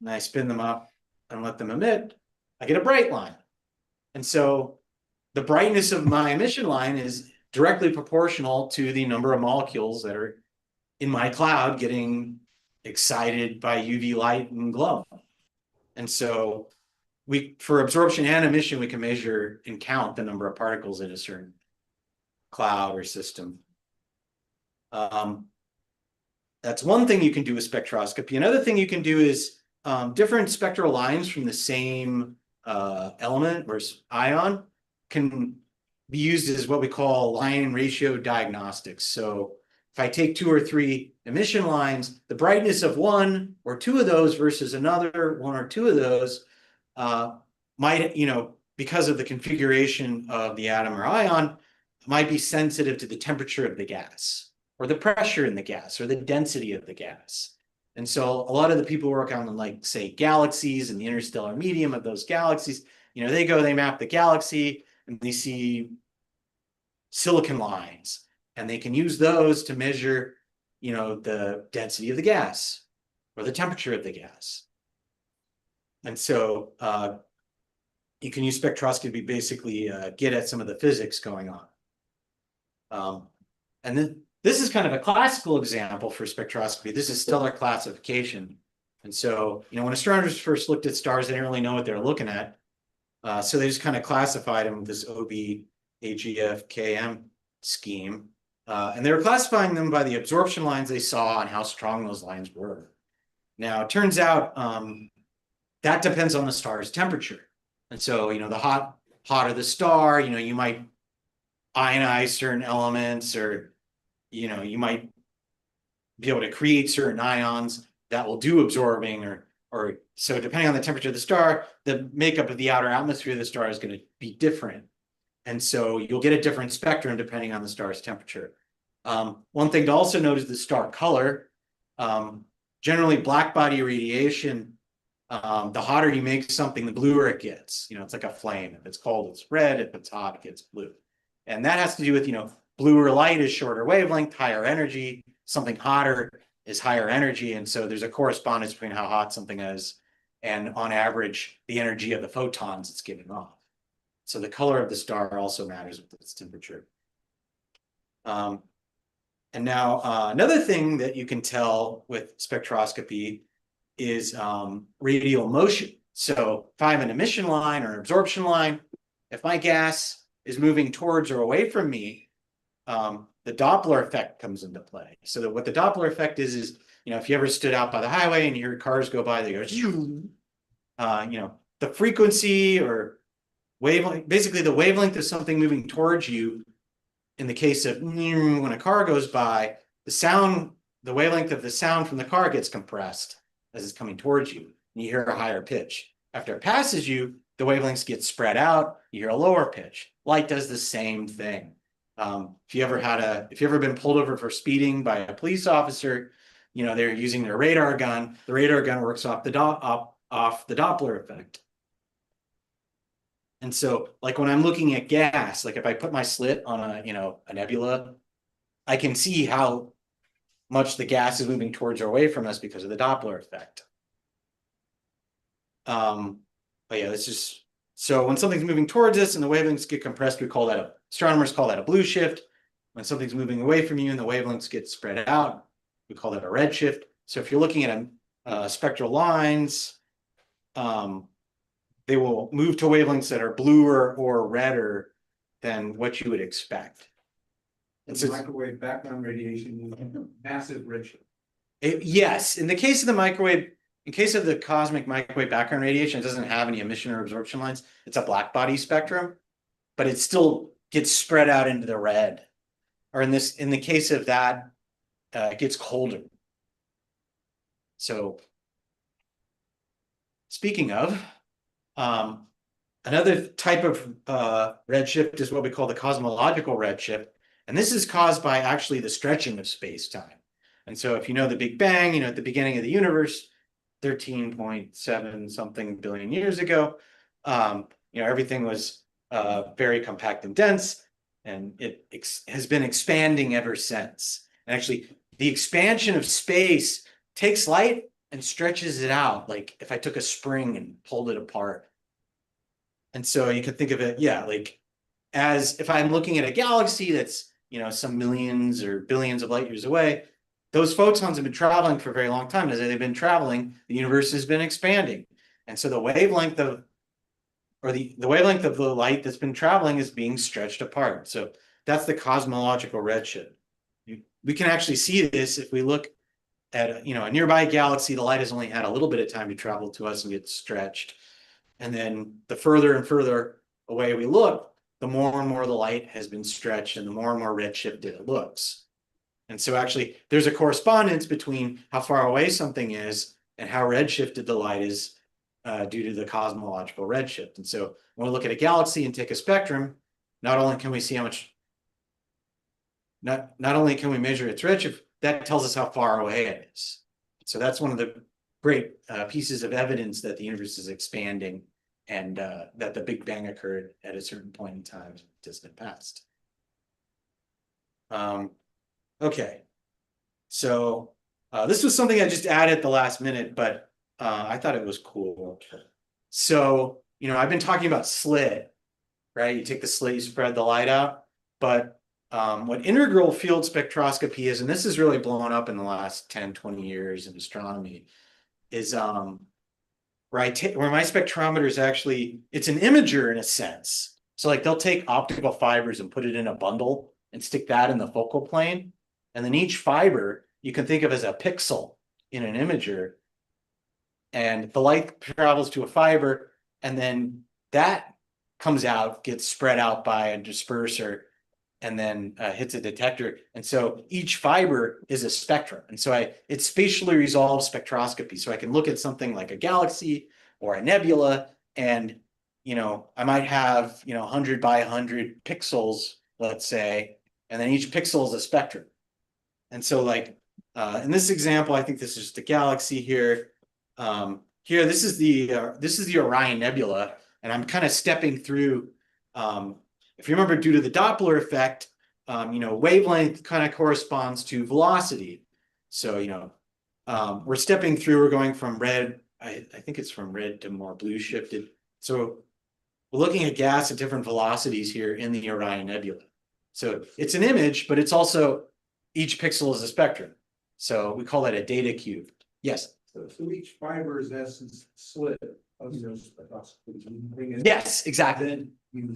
and I spin them up and let them emit, I get a bright line. And so the brightness of my emission line is directly proportional to the number of molecules that are in my cloud getting excited by UV light and glow. And so for absorption and emission, we can measure and count the number of particles in a certain cloud or system. That's one thing you can do with spectroscopy. Another thing you can do is different spectral lines from the same element or ion can be used as what we call line ratio diagnostics. So if I take 2 or 3 emission lines, the brightness of one or two of those versus another one or two of those might, because of the configuration of the atom or ion, might be sensitive to the temperature of the gas or the pressure in the gas or the density of the gas. And so a lot of the people who work on, like, say, galaxies and the interstellar medium of those galaxies, they map the galaxy and they see silicon lines, and they can use those to measure, the density of the gas or the temperature of the gas. And so you can use spectroscopy to basically get at some of the physics going on. And then this is kind of a classical example for spectroscopy. This is stellar classification. And so, when astronomers first looked at stars, they didn't really know what they were looking at. So they just kind of classified them with this OB-AGF-KM scheme. And they were classifying them by the absorption lines they saw and how strong those lines were. Now, it turns out that depends on the star's temperature. And so, the hotter the star, you might ionize certain elements, or you might be able to create certain ions that will do absorbing, or so depending on the temperature of the star, the makeup of the outer atmosphere of the star is going to be different. And so you'll get a different spectrum depending on the star's temperature. One thing to also note is the star color. Generally, black body radiation, the hotter you make something, the bluer it gets. It's like a flame. If it's cold, it's red. If it's hot, it gets blue. And that has to do with, bluer light is shorter wavelength, higher energy. Something hotter is higher energy. And so there's a correspondence between how hot something is and on average, the energy of the photons it's giving off. So the color of the star also matters with its temperature. And now another thing that you can tell with spectroscopy is radial motion. So if I have an emission line or an absorption line, if my gas is moving towards or away from me, the Doppler effect comes into play. So that what the Doppler effect is, you know, if you ever stood out by the highway and you heard cars go by, they go, you know, the frequency or wavelength, basically the wavelength of something moving towards you. In the case of when a car goes by, the wavelength of the sound from the car gets compressed as it's coming towards you, and you hear a higher pitch. After it passes you, the wavelengths get spread out, you hear a lower pitch. Light does the same thing. If you ever been pulled over for speeding by a police officer, you know, they're using their radar gun. The radar gun works off the Doppler effect. And so, like when I'm looking at gas, like if I put my slit on a nebula, I can see how much the gas is moving towards or away from us because of the Doppler effect. But yeah, this is so when something's moving towards us and the wavelengths get compressed, astronomers call that a blue shift. When something's moving away from you and the wavelengths get spread out, we call that a red shift. So if you're looking at spectral lines, they will move to wavelengths that are bluer or redder than what you would expect. And so microwave background radiation is massive redshift. Yes, in the case of the cosmic microwave background radiation, it doesn't have any emission or absorption lines. It's a black body spectrum, but it still gets spread out into the red. Or in the case of that, it gets colder. So speaking of, another type of redshift is what we call the cosmological redshift. And this is caused by actually the stretching of space-time. And so if you know the Big Bang, you know, at the beginning of the universe, 13.7 something billion years ago, you know, everything was very compact and dense, and it has been expanding ever since. And actually, the expansion of space takes light and stretches it out, like if I took a spring and pulled it apart. And so you could think of it, yeah, like as if I'm looking at a galaxy that's, you know, some millions or billions of light years away, those photons have been traveling for a very long time. As they've been traveling, the universe has been expanding. And so the wavelength of the light that's been traveling is being stretched apart. So that's the cosmological redshift. We can actually see this if we look at a nearby galaxy. The light has only had a little bit of time to travel to us and get stretched. And then the further and further away we look, the more and more the light has been stretched and the more redshifted it looks. And so actually there's a correspondence between how far away something is and how redshifted the light is due to the cosmological redshift. And so when we look at a galaxy and take a spectrum, not only can we see how much, not only can we measure its redshift, that tells us how far away it is. So that's one of the great pieces of evidence that the universe is expanding and that the Big Bang occurred at a certain point in time in the distant past. Okay, so this was something I just added at the last minute, but I thought it was cool. So, you know, I've been talking about slit, right? You take the slit, you spread the light out, but what integral field spectroscopy is, and this is really blown up in the last 10, 20 years in astronomy, is where my spectrometer is actually, it's an imager in a sense. So like they'll take optical fibers and put it in a bundle and stick that in the focal plane. And then each fiber you can think of as a pixel in an imager. And the light travels to a fiber, and then that comes out, gets spread out by a disperser, and then hits a detector. And so each fiber is a spectrum. And so it's spatially resolved spectroscopy. So I can look at something like a galaxy or a nebula, and, you know, I might have, you know, 100 by 100 pixels, let's say, and then each pixel is a spectrum. And so like in this example, I think this is the galaxy here. Here, this is the Orion Nebula, and I'm kind of stepping through. If you remember, due to the Doppler effect, you know, wavelength kind of corresponds to velocity. So, you know, we're stepping through. We're going from red I think it's from red to more blue shifted. So we're looking at gas at different velocities here in the Orion Nebula. So it's an image, but it's also each pixel is a spectrum. So we call that a data cube. Yes. So each fiber is essence slit of your spectroscopy. Yes, exactly. Then you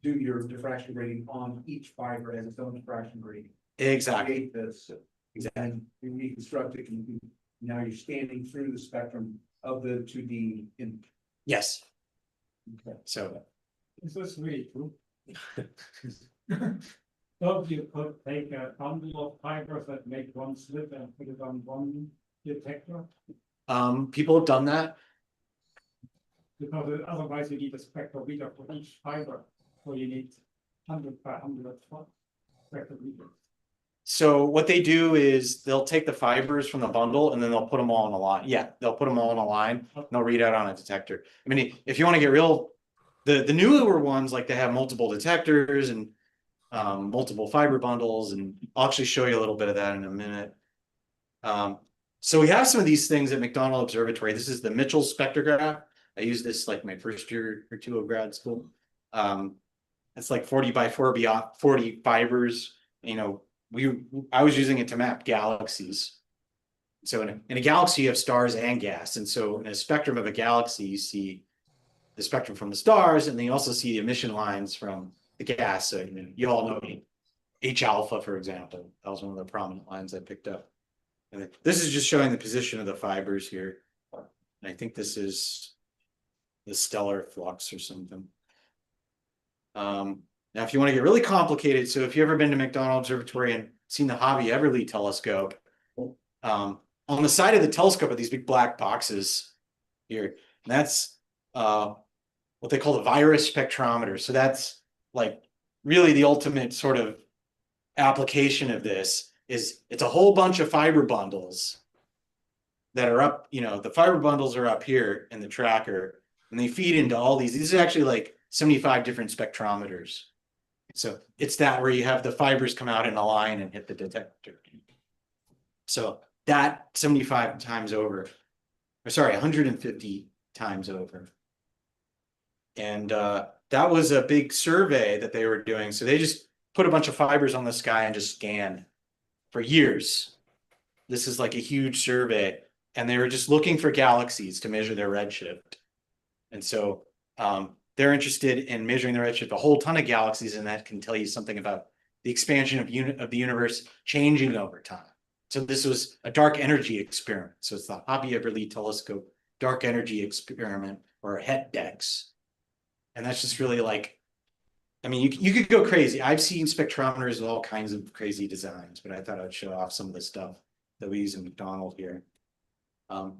do your diffraction grading on each fiber as its own diffraction grading. Exactly. Create this. Exactly. You reconstruct it and now you're scanning through the spectrum of the 2D in. Yes. Okay. So Is this really true? So you could take a bundle of fibers that make one slit and put it on one detector? people have done that. Because otherwise you need a spectrometer for each fiber, so you need 100 by 100 spectrometers. So what they do is they'll take the fibers from the bundle and then they'll put them all in a line. Yeah, they'll put them all in a line and they'll read out on a detector. I mean, if you want to get real, the newer ones, like they have multiple detectors and multiple fiber bundles, and I'll actually show you a little bit of that in a minute. So we have some of these things at McDonald Observatory. This is the Mitchell spectrograph. I used this like my first year or two of grad school. It's like 40 by 40 fibers. You know, I was using it to map galaxies. So in a galaxy, you have stars and gas. And so in a spectrum of a galaxy, you see the spectrum from the stars, and then you also see the emission lines from the gas. So you all know H alpha, for example. That was one of the prominent lines I picked up. And this is just showing the position of the fibers here. And I think this is the stellar flux or something. Now, if you want to get really complicated, so if you've ever been to McDonald Observatory and seen the Hobby-Everly telescope, on the side of the telescope are these big black boxes here. And that's what they call the virus spectrometer. So that's like really the ultimate sort of application of this is it's a whole bunch of fiber bundles that are up, you know, the fiber bundles are up here in the tracker and they feed into all these. These are actually like 75 different spectrometers. So it's that where you have the fibers come out in a line and hit the detector. So that 75 times over, or sorry, 150 times over. And that was a big survey that they were doing. So they just put a bunch of fibers on the sky and just scanned for years. This is like a huge survey. And they were just looking for galaxies to measure their redshift. And so they're interested in measuring the redshift of a whole ton of galaxies, and that can tell you something about the expansion of the universe changing over time. So this was a dark energy experiment. So it's the Hobby-Everly Telescope Dark Energy Experiment, or HET-DEX. And that's just really like, I mean, you could go crazy. I've seen spectrometers with all kinds of crazy designs, but I thought I'd show off some of the stuff that we use in McDonald here. Now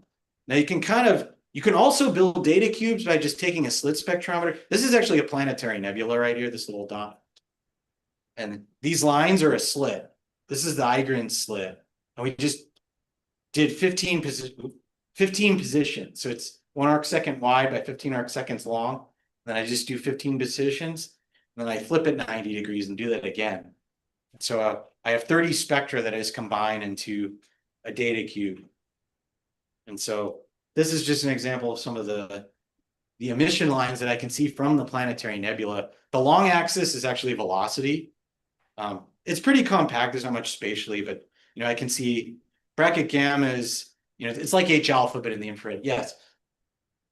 you can also build data cubes by just taking a slit spectrometer. This is actually a planetary nebula right here, this little dot. And these lines are a slit. This is the Igrin slit. And we just did 15 positions. So it's 1 arc second wide by 15 arc seconds long. Then I just do 15 positions. And then I flip it 90 degrees and do that again. So I have 30 spectra that I just combine into a data cube. And so this is just an example of some of the emission lines that I can see from the planetary nebula. The long axis is actually velocity. It's pretty compact. There's not much spatially, but you know, I can see bracket gamma is, you know, it's like H alpha, but in the infrared. Yes.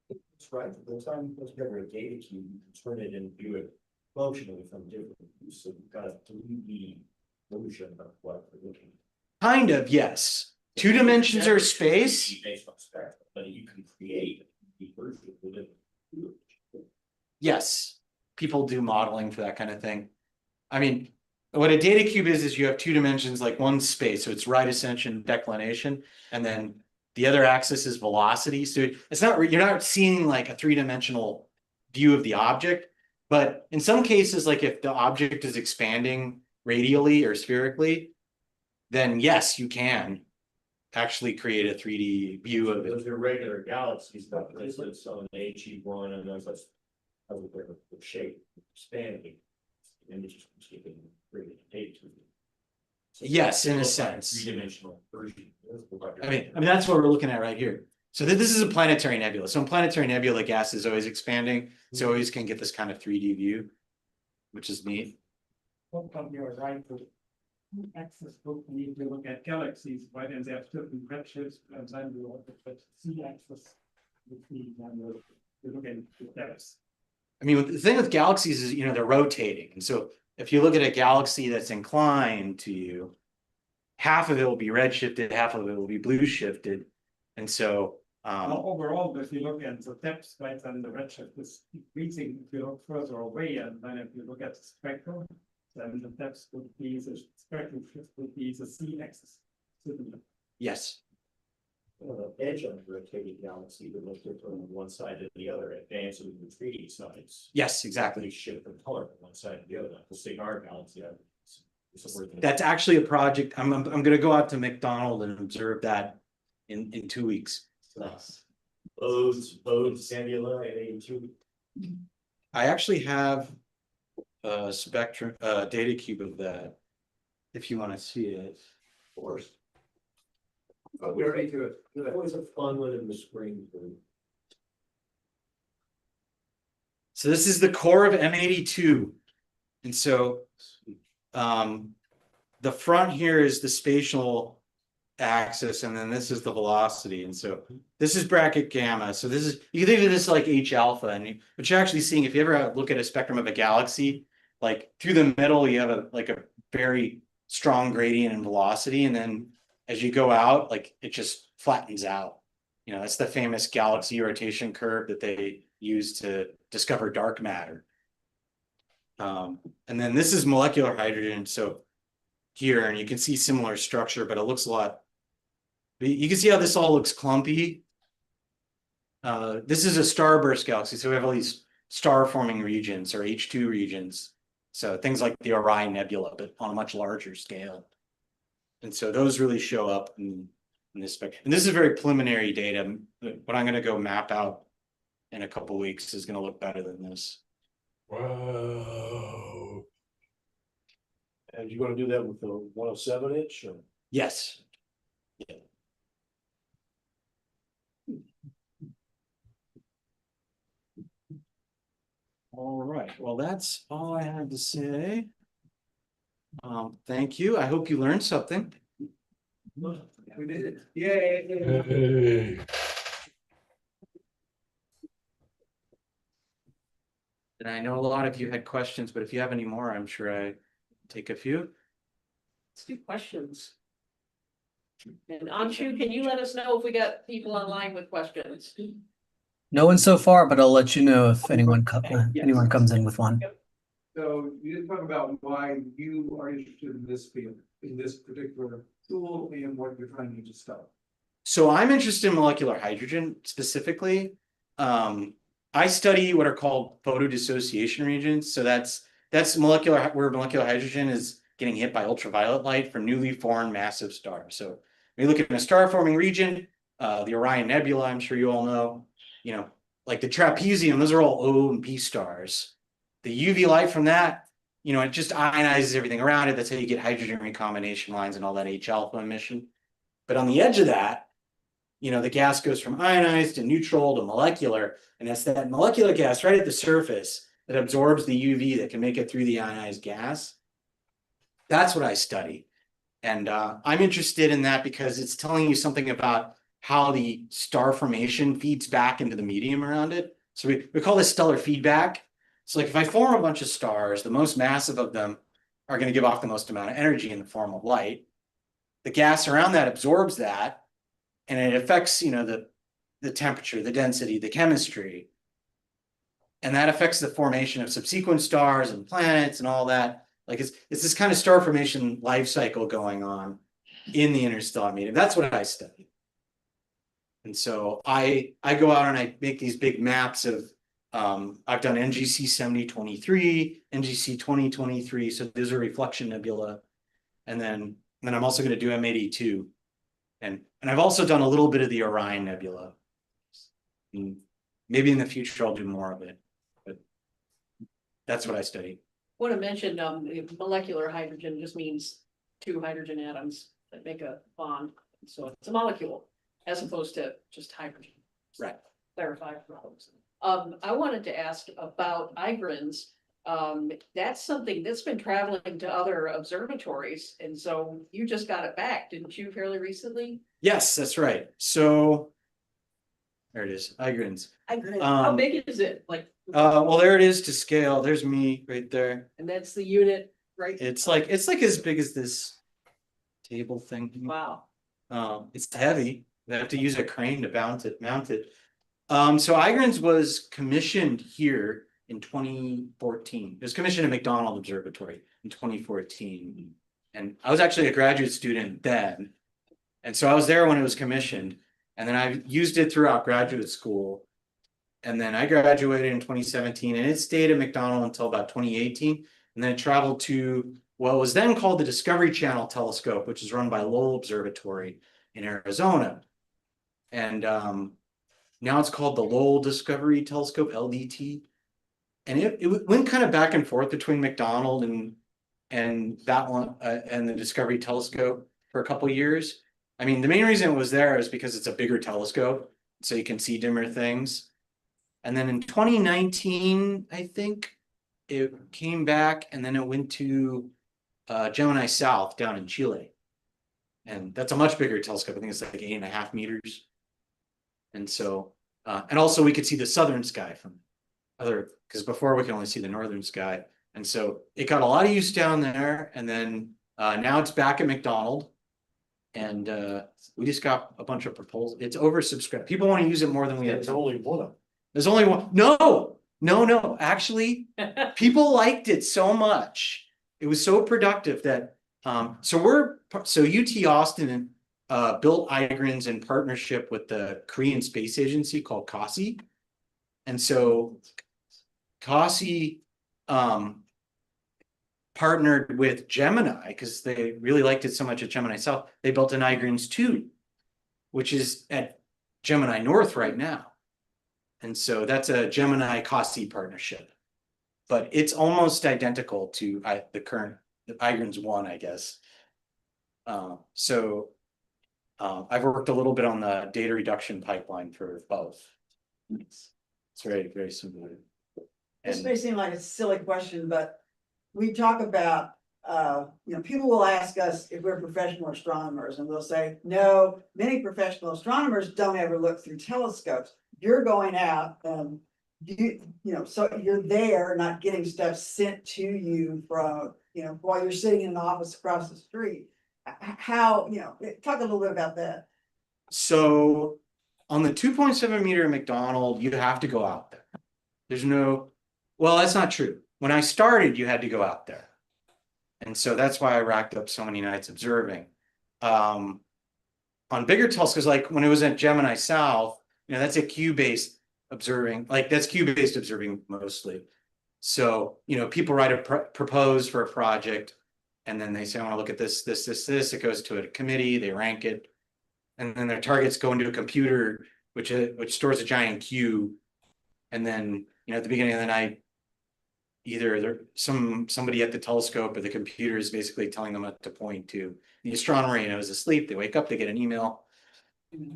That's right. The time you together a data cube, you can turn it and view it functionally from different views. So you've got a 3D version of what we're looking at. Kind of, yes. 2 dimensions are space. Based on spectrum, but you can create a version within. Yes. People do modeling for that kind of thing. I mean, what a data cube is you have 2 dimensions, like one space. So it's right ascension, declination, and then the other axis is velocity. So it's not, you're not seeing like a 3-dimensional view of the object, but in some cases, like if the object is expanding radially or spherically, then yes, you can actually create a 3D view of it. Those are regular galaxies, but this is on HE1 and those of the shape expanding. And it just keeps getting really taped. Yes, in a sense. 3-dimensional version. I mean, that's what we're looking at right here. So this is a planetary nebula. So in planetary nebula, gas is always expanding. So always can get this kind of 3D view, which is neat. What come your right to access book, we need to look at galaxies, right? And they have certain redshifts, and then we also put C axis. Which means then we look at the depths. I mean, the thing with galaxies is, they're rotating. And so if you look at a galaxy that's inclined to you, half of it will be redshifted, half of it will be blue shifted. And so, Now, overall, if you look at the depths, right, then the redshift is increasing if you look further away, and then if you look at the spectrum, then the depths would be, the spectrum shift would be the C axis. yes. The edge on the rotating galaxy would look different on one side to the other, advancing the 3D sides. Yes, exactly. They shift from color from one side to the other, not the same our galaxy. That's actually a project. I'm gonna go out to McDonald and observe that in 2 weeks. Nice. Bodes, Nebula, and two. I actually have a spectrum, data cube of that. If you want to see it. Of course. We're ready to it. It's always a fun one in the spring. So this is the core of M82. And so the front here is the spatial axis, and then this is the velocity. And so this is bracket gamma. So this is, you can think of this like H alpha, and what you're actually seeing, if you ever look at a spectrum of a galaxy, like through the middle, you have a very strong gradient in velocity. And then as you go out, like it just flattens out. That's the famous galaxy rotation curve that they use to discover dark matter. And then this is molecular hydrogen. So here, and you can see similar structure, but it looks a lot. You can see how this all looks clumpy. This is a starburst galaxy. So we have all these star forming regions or H2 regions. So things like the Orion Nebula, but on a much larger scale. And so those really show up in this spectrum. And this is very preliminary data. What I'm going to go map out in a couple of weeks is going to look better than this. Wow. And you're gonna do that with the 107 inch or? Yes. Yeah. All right. Well, that's all I had to say. Thank you. I hope you learned something. We did it. Yay. Hey. And I know a lot of you had questions, but if you have any more, I'm sure I take a few. Let's do questions. And Anshu, can you let us know if we got people online with questions? No one so far, but I'll let you know if anyone comes in with one. So you didn't talk about why you are interested in this field, in this particular tool and what you're trying to study. So I'm interested in molecular hydrogen specifically. I study what are called photodissociation regions. So that's molecular, where molecular hydrogen is getting hit by ultraviolet light from newly formed massive stars. So when you look at a star forming region, the Orion Nebula, I'm sure you all know, like the trapezium, those are all O and P stars. The UV light from that, it just ionizes everything around it. That's how you get hydrogen recombination lines and all that H alpha emission. But on the edge of that, the gas goes from ionized to neutral to molecular, and it's that molecular gas right at the surface that absorbs the UV that can make it through the ionized gas. That's what I study. And I'm interested in that because it's telling you something about how the star formation feeds back into the medium around it. So we call this stellar feedback. So like if I form a bunch of stars, the most massive of them are going to give off the most amount of energy in the form of light. The gas around that absorbs that, and it affects, the temperature, the density, the chemistry. And that affects the formation of subsequent stars and planets and all that. Like it's this kind of star formation life cycle going on in the interstellar medium. That's what I study. And so I go out and I make these big maps of, I've done NGC 7023, NGC 2023. So those are reflection nebula. And then I'm also going to do M82. And I've also done a little bit of the Orion Nebula. And maybe in the future I'll do more of it, but that's what I study. I want to mention molecular hydrogen just means two hydrogen atoms that make a bond. So it's a molecule. as opposed to just hydrogen. Right. Clarify. I wanted to ask about Igrins. That's something that's been traveling to other observatories, and so you just got it back, didn't you, fairly recently? Yes, that's right. So there it is, Igrins. How big is it? Like, Well, there it is to scale. There's me right there. and that's the unit, right? It's like as big as this table thing. Wow. It's heavy. They have to use a crane to mount it. So Igrins was commissioned here in 2014. It was commissioned at McDonald Observatory in 2014. And I was actually a graduate student then. And so I was there when it was commissioned. And then I used it throughout graduate school. And then I graduated in 2017, and it stayed at McDonald until about 2018. And then it traveled to what was then called the Discovery Channel Telescope, which is run by Lowell Observatory in Arizona. And now it's called the Lowell Discovery Telescope, LDT. And it went kind of back and forth between McDonald and that one and the Discovery Telescope for a couple years. I mean, the main reason it was there is because it's a bigger telescope, so you can see dimmer things. And then in 2019, I think it came back, and then it went to Gemini South down in Chile. And that's a much bigger telescope. I think it's like 8.5 meters. And so, and also we could see the southern sky from because before we could only see the northern sky. And so it got a lot of use down there. And then now it's back at McDonald. And we just got a bunch of proposals. It's oversubscribed. People want to use it more than we have. There's only one of them. There's only one. No. Actually, people liked it so much. It was so productive that so UT Austin built Igrins in partnership with the Korean Space Agency called KASI. And so KASI partnered with Gemini because they really liked it so much at Gemini South. They built an Igrins 2, which is at Gemini North right now. And so that's a Gemini KASI partnership, but it's almost identical to the current Igrins 1, I guess. I've worked a little bit on the data reduction pipeline for both. It's very, very similar. This may seem like a silly question, but we talk about, people will ask us if we're professional astronomers, and we'll say, no, many professional astronomers don't ever look through telescopes. You're going out, so you're there, not getting stuff sent to you from, while you're sitting in an office across the street. How, talk a little bit about that. So on the 2.7 meter McDonald, you have to go out there. Well, that's not true. When I started, you had to go out there. And so that's why I racked up so many nights observing. On bigger telescopes, like when it was at Gemini South, that's a Q-based observing, that's Q-based observing mostly. So, people write a propose for a project, and then they say, I want to look at this. It goes to a committee, they rank it. And then their targets go into a computer, which stores a giant queue. And then, at the beginning of the night, either somebody at the telescope or the computer is basically telling them what to point to. The astronomer, is asleep. They wake up, they get an email.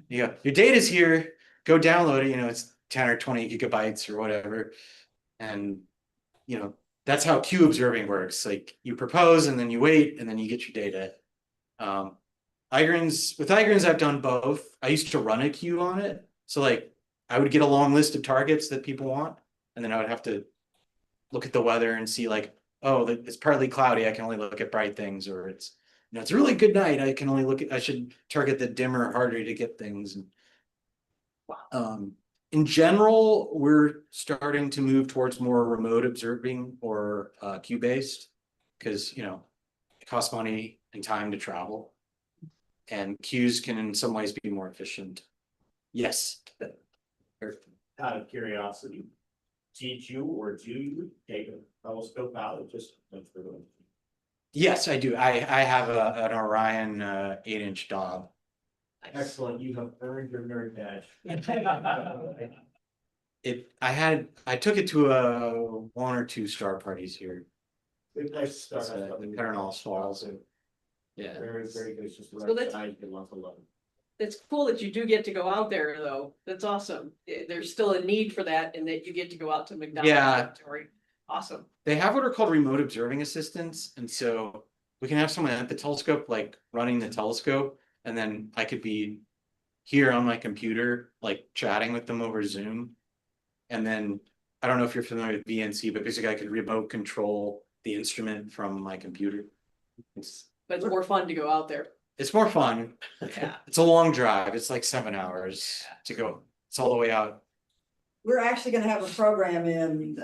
Your data's here. Go download it. It's 10 or 20 gigabytes or whatever. And, that's how Q observing works. Like you propose and then you wait and then you get your data. With Igrins, I've done both. I used to run a queue on it. So I would get a long list of targets that people want. And then I would have to look at the weather and see it's partly cloudy. I can only look at bright things, or it's a really good night. I should target the dimmer, harder to get things. In general, we're starting to move towards more remote observing or Q-based because, it costs money and time to travel, and Qs can in some ways be more efficient. Yes. Out of curiosity, did you take a telescope out and just went through it? Yes, I do. I have an Orion 8-inch Dob. Excellent, you have earned your nerd badge. I took it to 1 or 2 star parties here. Good place to start. Paranal Falls. Yeah. Very, very good. It's just So that's- I can love 11. it's cool that you do get to go out there though. That's awesome. There's still a need for that and that you get to go out to McDonald's. Yeah. Territory. Awesome. They have what are called remote observing assistants, and so we can have someone at the telescope, like running the telescope, and then I could be here on my computer, like chatting with them over Zoom. And then, I don't know if you're familiar with VNC, but basically I could remote control the instrument from my computer. But it's more fun to go out there. It's more fun. Yeah. It's a long drive. It's like 7 hours to go. It's all the way out. We're actually gonna have a program in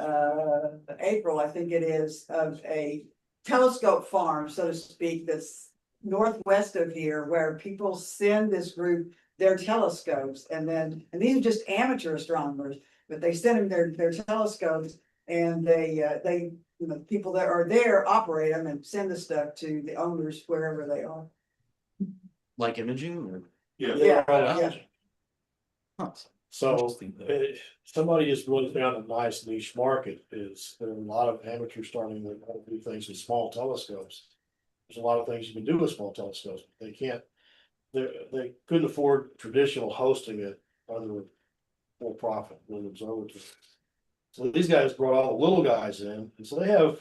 April, I think it is, of a telescope farm, so to speak, that's northwest of here, where people send this group their telescopes, and these are just amateur astronomers, but they send them their telescopes, and they you know, people that are there operate them and send the stuff to the owners wherever they are. Like imaging or? Yeah, yeah. Huh. So somebody has really found a nice niche market. There are a lot of amateurs starting to do things with small telescopes. There's a lot of things you can do with small telescopes. They can't, they couldn't afford traditional hosting it other for profit with observatory. So these guys brought all the little guys in, and so they have,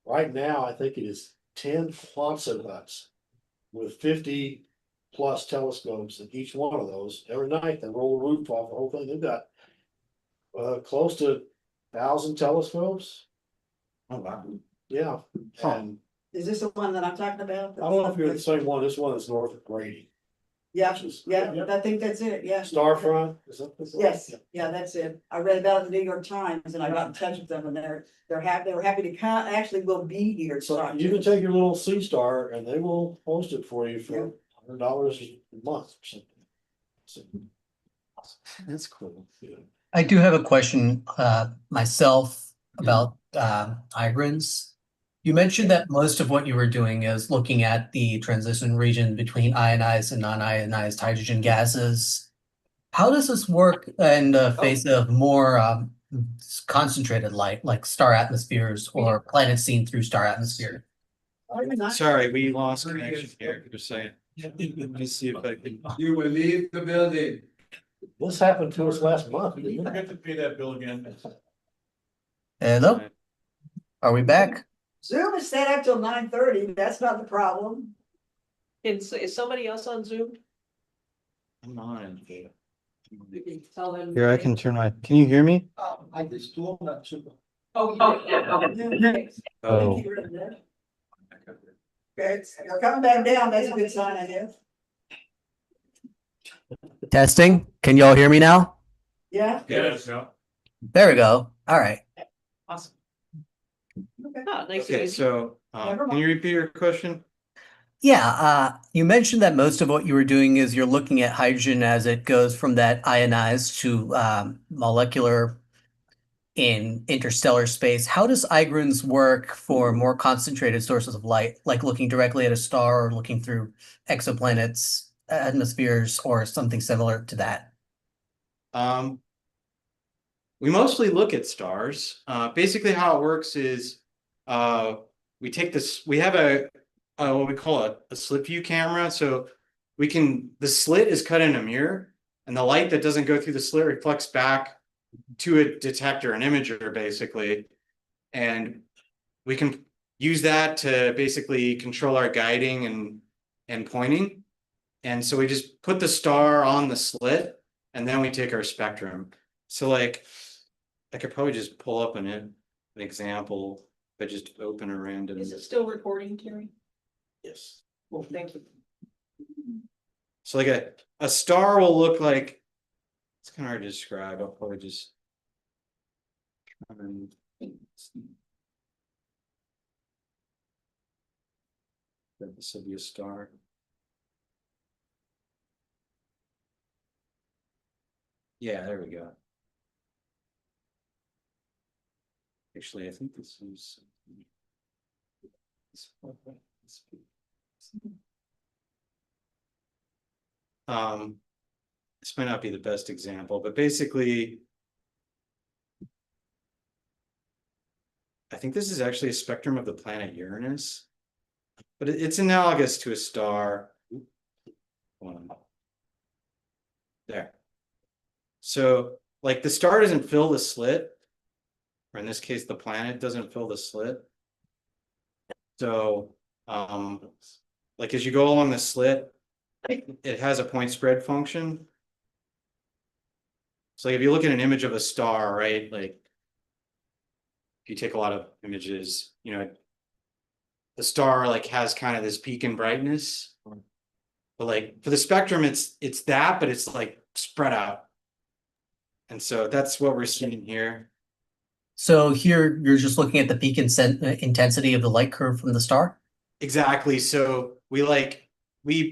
right now, I think it is 10 Quonset huts with 50 plus telescopes in each one of those. Every night they roll the roof off the whole thing. They've got close to 1,000 telescopes. Oh, wow. Yeah, and Is this the one that I'm talking about? I don't know if you're the same one. This one is north of Grady. Yeah, yeah, I think that's it, yeah. Starfront, is that this one? Yes, yeah, that's it. I read about it in the New York Times and I got in touch with them and they were happy to come, actually will be here. to So talk you to can us. take your little C Star and they will host it for you for $100 a month or something. So, That's cool. yeah. I do have a question myself about IGRINs. You mentioned that most of what you were doing is looking at the transition region between ionized and non-ionized hydrogen gases. How does this work in the face of more concentrated light, like star atmospheres or planets seen through star atmosphere? Sorry, we lost connection here for a second. Let me see if I can. You will leave the building. This happened to us last month. You didn't it? have to pay that bill again. Hello? Are we back? Zoom is set up till 9:30. That's not the problem. Is somebody else on Zoom? I'm on it. You can tell them. Here, I can turn my, can you hear me? I just told that to. Oh, yeah, okay. Oh. Okay, they're coming back down. That's a good sign, I guess. Testing. Can y'all hear me now? Yeah. Yes. There we go. All right. Awesome. Oh, nice. Okay, so, can you repeat your question? Yeah, you mentioned that most of what you were doing is you're looking at hydrogen as it goes from that ionized to molecular in interstellar space. How does IGRINs work for more concentrated sources of light, like looking directly at a star or looking through exoplanets, atmospheres, or something similar to that? We mostly look at stars. Basically how it works is, we take this, we have a what we call a slit view camera. So the slit is cut in a mirror and the light that doesn't go through the slit reflects back to a detector, an imager basically. And we can use that to basically control our guiding and pointing. And so we just put the star on the slit and then we take our spectrum. So like, I could probably just pull up an example, but just open a random. Is it still recording, Terry? Yes. Well, thank you. So like a star will look like, it's kind of hard to describe. I'll probably just. This will be a star. Yeah, there we go. Actually, I think this is. This might not be the best example, but basically. I think this is actually a spectrum of the planet Uranus, but it's analogous to a star. So like the star doesn't fill the slit. Or in this case, the planet doesn't fill the slit. So, like as you go along the slit, it has a point spread function. So if you look at an image of a star, right, like if you take a lot of images, you know, the star like has kind of this peak in brightness. But like for the spectrum, it's that, but it's like spread out. And so that's what we're seeing here. So here you're just looking at the peak intensity of the light curve from the star? Exactly. So we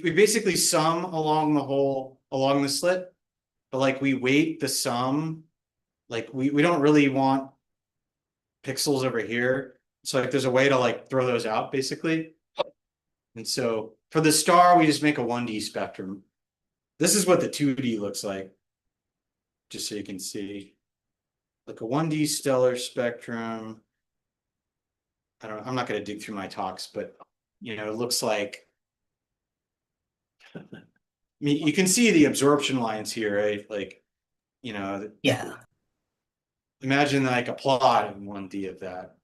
basically sum along the slit, but like we weight the sum. Like we don't really want pixels over here. So like there's a way to like throw those out basically. And so for the star, we just make a 1D spectrum. This is what the 2D looks like. Just so you can see. Like a 1D stellar spectrum. I'm not going to dig through my talks, but you know, it looks like, I mean, you can see the absorption lines here, right? Like, you know, yeah. Imagine like a plot in 1D of that.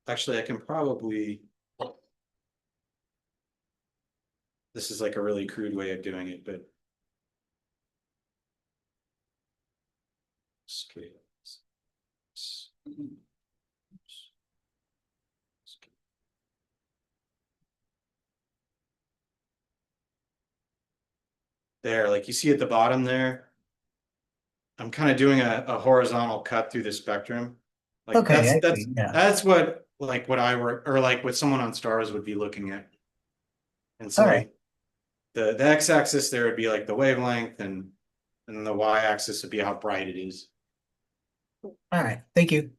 Actually, I can probably, this is like a really crude way of doing it, but scale. There, like you see at the bottom there, I'm kind of doing a horizontal cut through the spectrum. Like Okay, that's what like what I work or like what someone on stars would be looking at. And so right. the x-axis there would be like the wavelength and then the y-axis would be how bright it is. All right, thank you.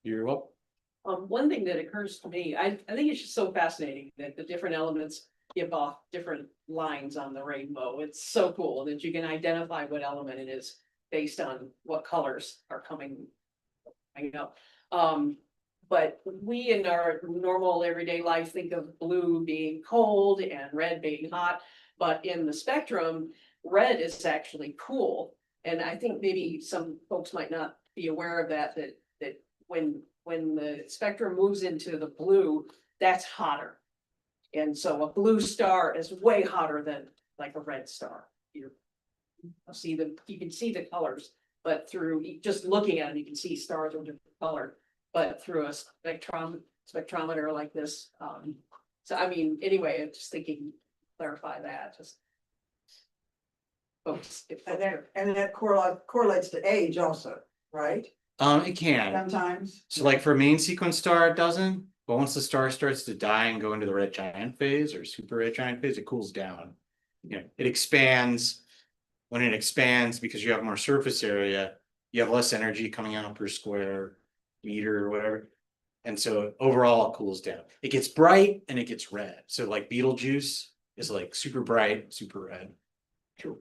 You're welcome. One thing that occurs to me, I think it's just so fascinating that the different elements give off different lines on the rainbow. It's so cool that you can identify what element it is based on what colors are coming. I know. But we in our normal everyday life think of blue being cold and red being hot, but in the spectrum, red is actually cool. And I think maybe some folks might not be aware of that when the spectrum moves into the blue, that's hotter. And so a blue star is way hotter than like a red star. You can see the colors, but through just looking at them, you can see stars of different color. But through a spectrometer like this, so I mean, anyway, I'm just thinking, clarify that. Just folks, and that correlates to age also, right? It can. Sometimes. So like for a main sequence star, it doesn't. But once the star starts to die and go into the red giant phase or super red giant phase, it cools down. You know, it expands. When it expands, because you have more surface area, you have less energy coming out per square meter or whatever. And so overall it cools down. It gets bright and it gets red. So like Betelgeuse is like super bright, super red. True.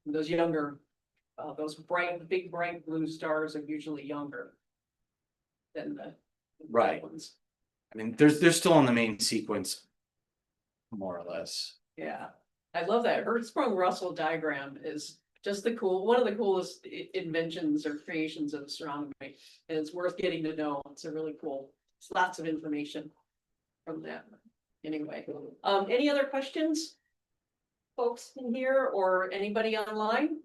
Those younger, those big bright blue stars are usually younger than the right ones. I mean, they're still on the main sequence, more or less. Yeah, I love that. Hertzsprung-Russell diagram is just one of the coolest inventions or creations of astronomy. And it's worth getting to know. It's a really cool, it's lots of information from that. Anyway, any other questions? Folks in here or anybody online?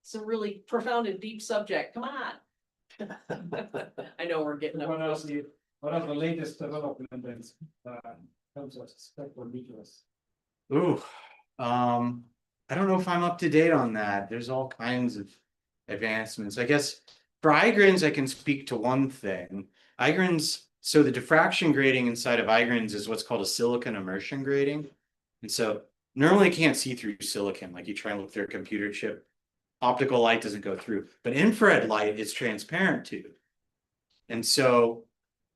It's a really profound and deep subject. Come on. I know we're getting up. What are the latest developments in terms of spectrometers? Ooh, I don't know if I'm up to date on that. There's all kinds of advancements. I guess for IGRINs, I can speak to one thing. IGRINs, so the diffraction grating inside of IGRINs is what's called a silicon immersion grating. And so normally you can't see through silicon, like you try and look through a computer chip. Optical light doesn't go through, but infrared light is transparent too. And so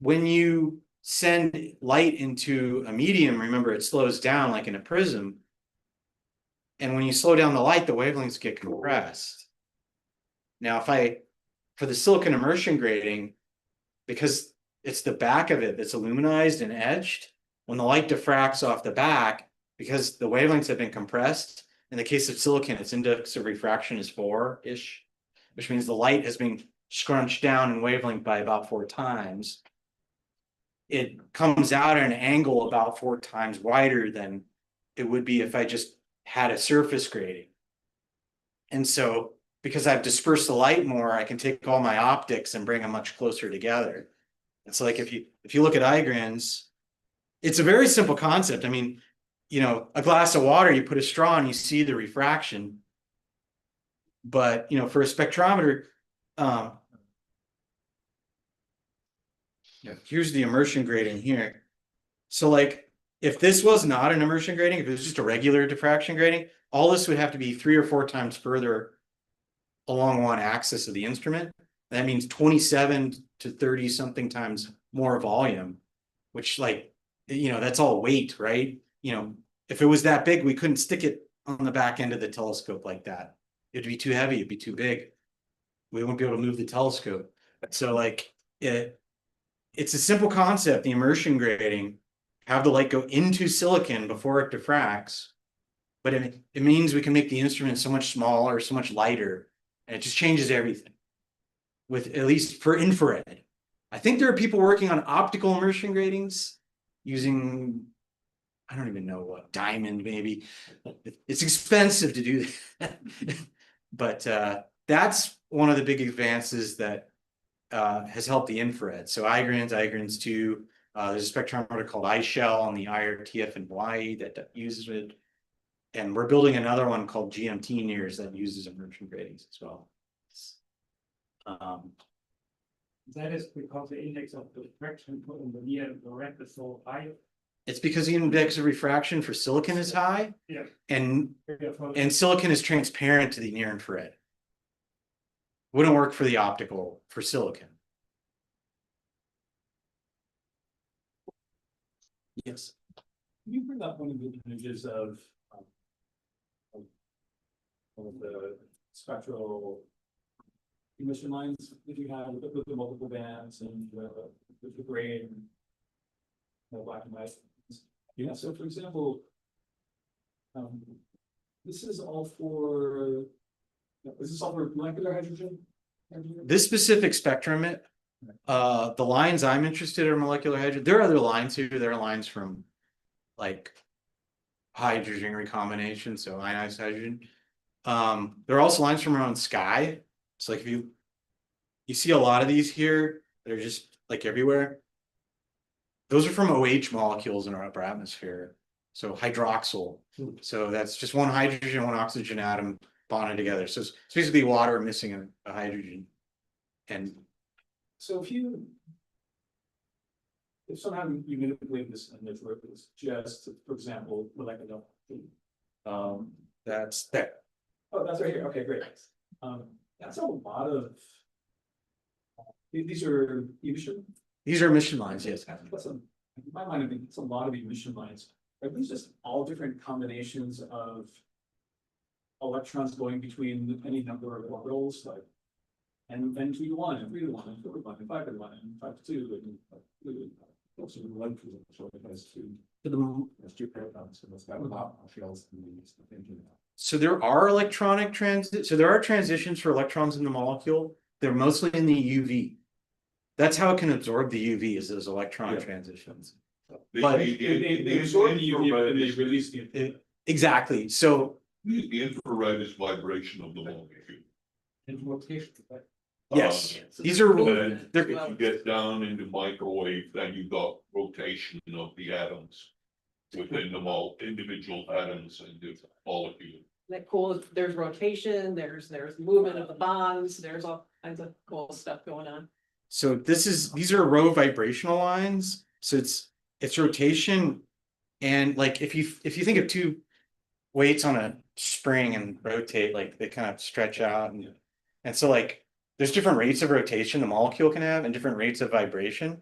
when you send light into a medium, remember it slows down like in a prism. And when you slow down the light, the wavelengths get compressed. Now, for the silicon immersion grating, because it's the back of it that's aluminized and edged, when the light diffracts off the back, because the wavelengths have been compressed, In the case of silicon, its index of refraction is 4-ish, which means the light has been scrunched down in wavelength by about 4 times. It comes out at an angle about 4 times wider than it would be if I just had a surface grating. And so, because I've dispersed the light more, I can take all my optics and bring them much closer together. It's like if you look at Igrans, it's a very simple concept. I mean, you know, a glass of water, you put a straw and you see the refraction. But, you know, for a spectrometer, here's the immersion grating here. So like, if this was not an immersion grating, if it was just a regular diffraction grating, all this would have to be 3 or 4 times further along one axis of the instrument. That means 27 to 30 something times more volume, which, like, you know, that's all weight, right? You know, if it was that big, we couldn't stick it on the back end of the telescope like that. It'd be too heavy, it'd be too big. We wouldn't be able to move the telescope. So like, it's a simple concept, the immersion grating, have the light go into silicon before it diffracts. But it means we can make the instrument so much smaller, so much lighter, and it just changes everything. With, at least for infrared. I think there are people working on optical immersion gratings using, I don't even know what, diamond maybe. It's expensive to do that. But that's one of the big advances that has helped the infrared. So Igrans 2, there's a spectrometer called iShell on the IRTF in Hawaii that uses it. And we're building another one called GMT NIRS that uses immersion gratings as well. That is because the index of diffraction in the near infrared is so high. It's because the index of refraction for silicon is high. Yeah. And silicon is transparent to the near infrared. Wouldn't work for the optical for silicon. Yes. Can you bring up one of the images of the spectral emission lines that you have with the multiple bands and the gray and black and white? Yeah, so for example, this is all for molecular hydrogen? This specific spectrum, the lines I'm interested in are molecular hydrogen. There are other lines here. There are lines from like hydrogen recombination, so ionized hydrogen. There are also lines from around sky. So like if you see a lot of these here, they're just like everywhere. Those are from OH molecules in our upper atmosphere. So hydroxyl. So that's just one hydrogen, one oxygen atom bonded together. So it's basically water missing a hydrogen. And so if somehow you manipulate this image where it's just, for example, molecular, that's there. Oh, that's right here. Okay, great. That's a lot of. These are emission. These are emission lines, yes. That's in my mind, I think it's a lot of emission lines. Are these just all different combinations of electrons going between any number of orbitals, like and then 2 to 1, and 3 to 1, and 4 to 1, and 5 to 1, and 5 to 2, and also the one so it has two paradigms, and that's got fields thinking. So there are electronic so there are transitions for electrons in the molecule. They're mostly in the UV. That's how it can absorb the UV, is those electron transitions. But they absorb the UV and they release the exactly. So the infrared is vibration of the molecule. and rotation. Yes, these are. Then if you get down into microwave, then you've got rotation of the atoms within the individual atoms and the molecule. That cool, there's rotation, there's movement of the bonds, there's all kinds of cool stuff going on. So these are row vibrational lines. So it's rotation, and like if you think of 2 weights on a spring and rotate, like they kind of stretch out, and so like there's different rates of rotation the molecule can have and different rates of vibration,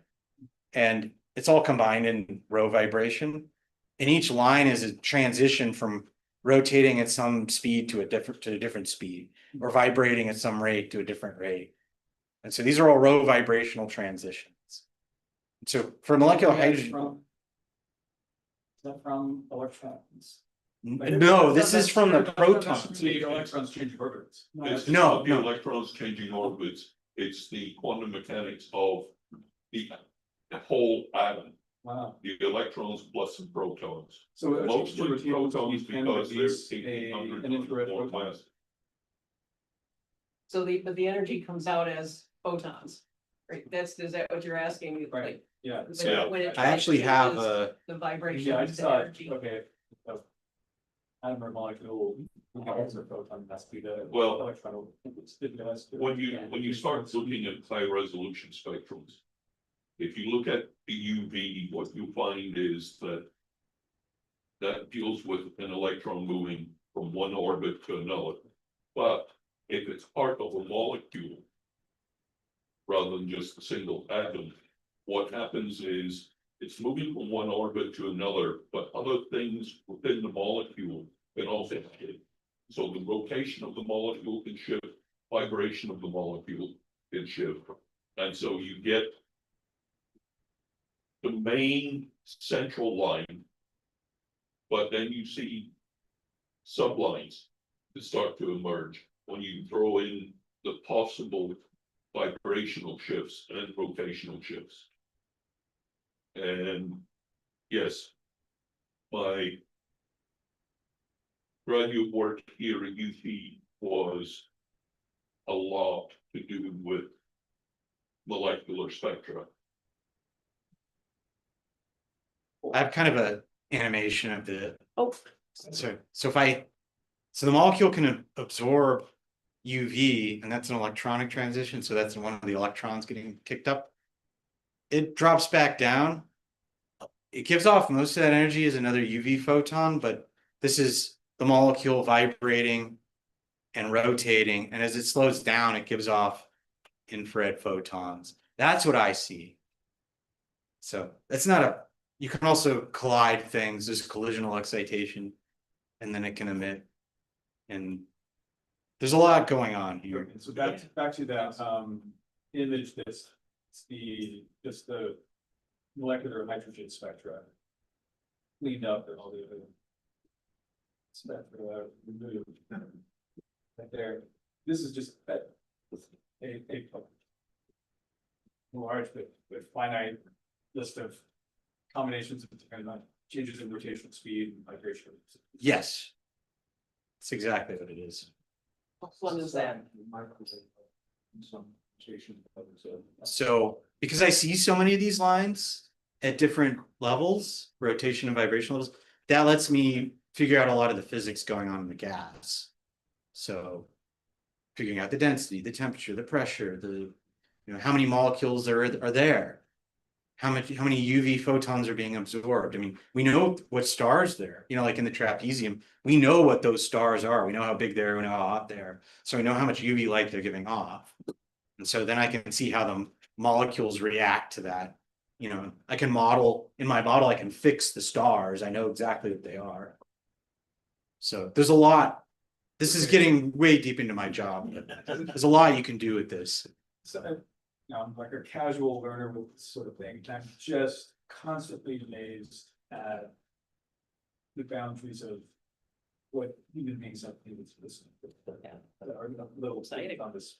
and it's all combined in row vibration. And each line is a transition from rotating at some speed to a different speed, or vibrating at some rate to a different rate. And so these are all row vibrational transitions. So for molecular hydrogen, Is that from electrons? No, this is from the protons. The electrons change orbits. It's No, not the no. electrons changing orbits, it's the quantum mechanics of the whole atom, Wow. the electrons plus the protons. So Most of the protons, can because they're release eighteen hundred an infrared more photon. mass. So but the energy comes out as photons, right? Is that what you're asking? Right. Like, Yeah. Yeah. when it I actually have changes a, The vibration. Yeah, I of just the thought, energy. okay. Atom or molecule, has a photon, must be the. Well, electron. When you start looking at high resolution spectrums. If you look at the UV, what you find is that. That deals with an electron moving from one orbit to another. But if it's part of a molecule. Rather than just a single atom, what happens is it's moving from one orbit to another, but other things within the molecule can also shift. So the rotation of the molecule can shift, vibration of the molecule can shift. And so you get the main central line, but then you see sublines that start to emerge when you throw in the possible vibrational shifts and rotational shifts. And yes, my graduate work here at UT was a lot to do with molecular spectra. I have kind of a animation of the, Oh, so the molecule can absorb UV, and that's an electronic transition, so that's one of the electrons getting kicked up. It drops back down. It gives off most of that energy as another UV photon, but this is the molecule vibrating and rotating, and as it slows down, it gives off infrared photons. That's what I see. So that's not a, you can also collide things, there's collisional excitation, and then it can emit. And there's a lot going on here. So back to that image that's just the molecular hydrogen spectra. Cleaned up and all the other spectra removed. Right there. This is just a large but finite list of combinations of depending on changes in rotational speed and vibration. Yes. That's exactly what it is. what one is that? So because I see so many of these lines at different levels, rotation and vibration levels, that lets me figure out a lot of the physics going on in the gas. So figuring out the density, the temperature, the pressure, how many molecules are there, how many UV photons are being absorbed. I mean, we know what stars there, like in the trapezium, we know what those stars are. We know how big they are, we know how hot they are. So we know how much UV light they're giving off. And so then I can see how the molecules react to that. I can model, in my model, I can fix the stars. I know exactly what they are. So there's a lot. This is getting way deep into my job. But there's a lot you can do with this. So, I'm like a casual learner with this sort of thing, and I'm just constantly amazed at the boundaries of what human beings have been able to listen to. That are a little exciting on this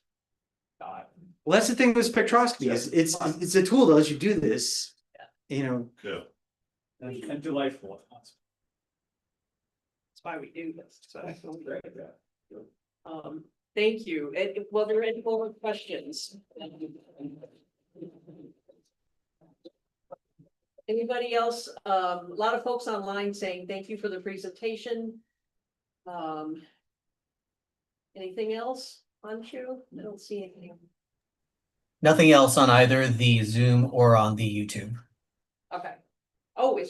dot. Well, that's the thing with spectroscopy is it's a tool that lets you do this. Yeah. And delightful. That's why we do this. So I feel great. Thank you. Well, there are any more questions? Anybody else? A lot of folks online saying thank you for the presentation. Anything else on you? I don't see anything. Nothing else on either the Zoom or on the YouTube. Okay. Oh, it's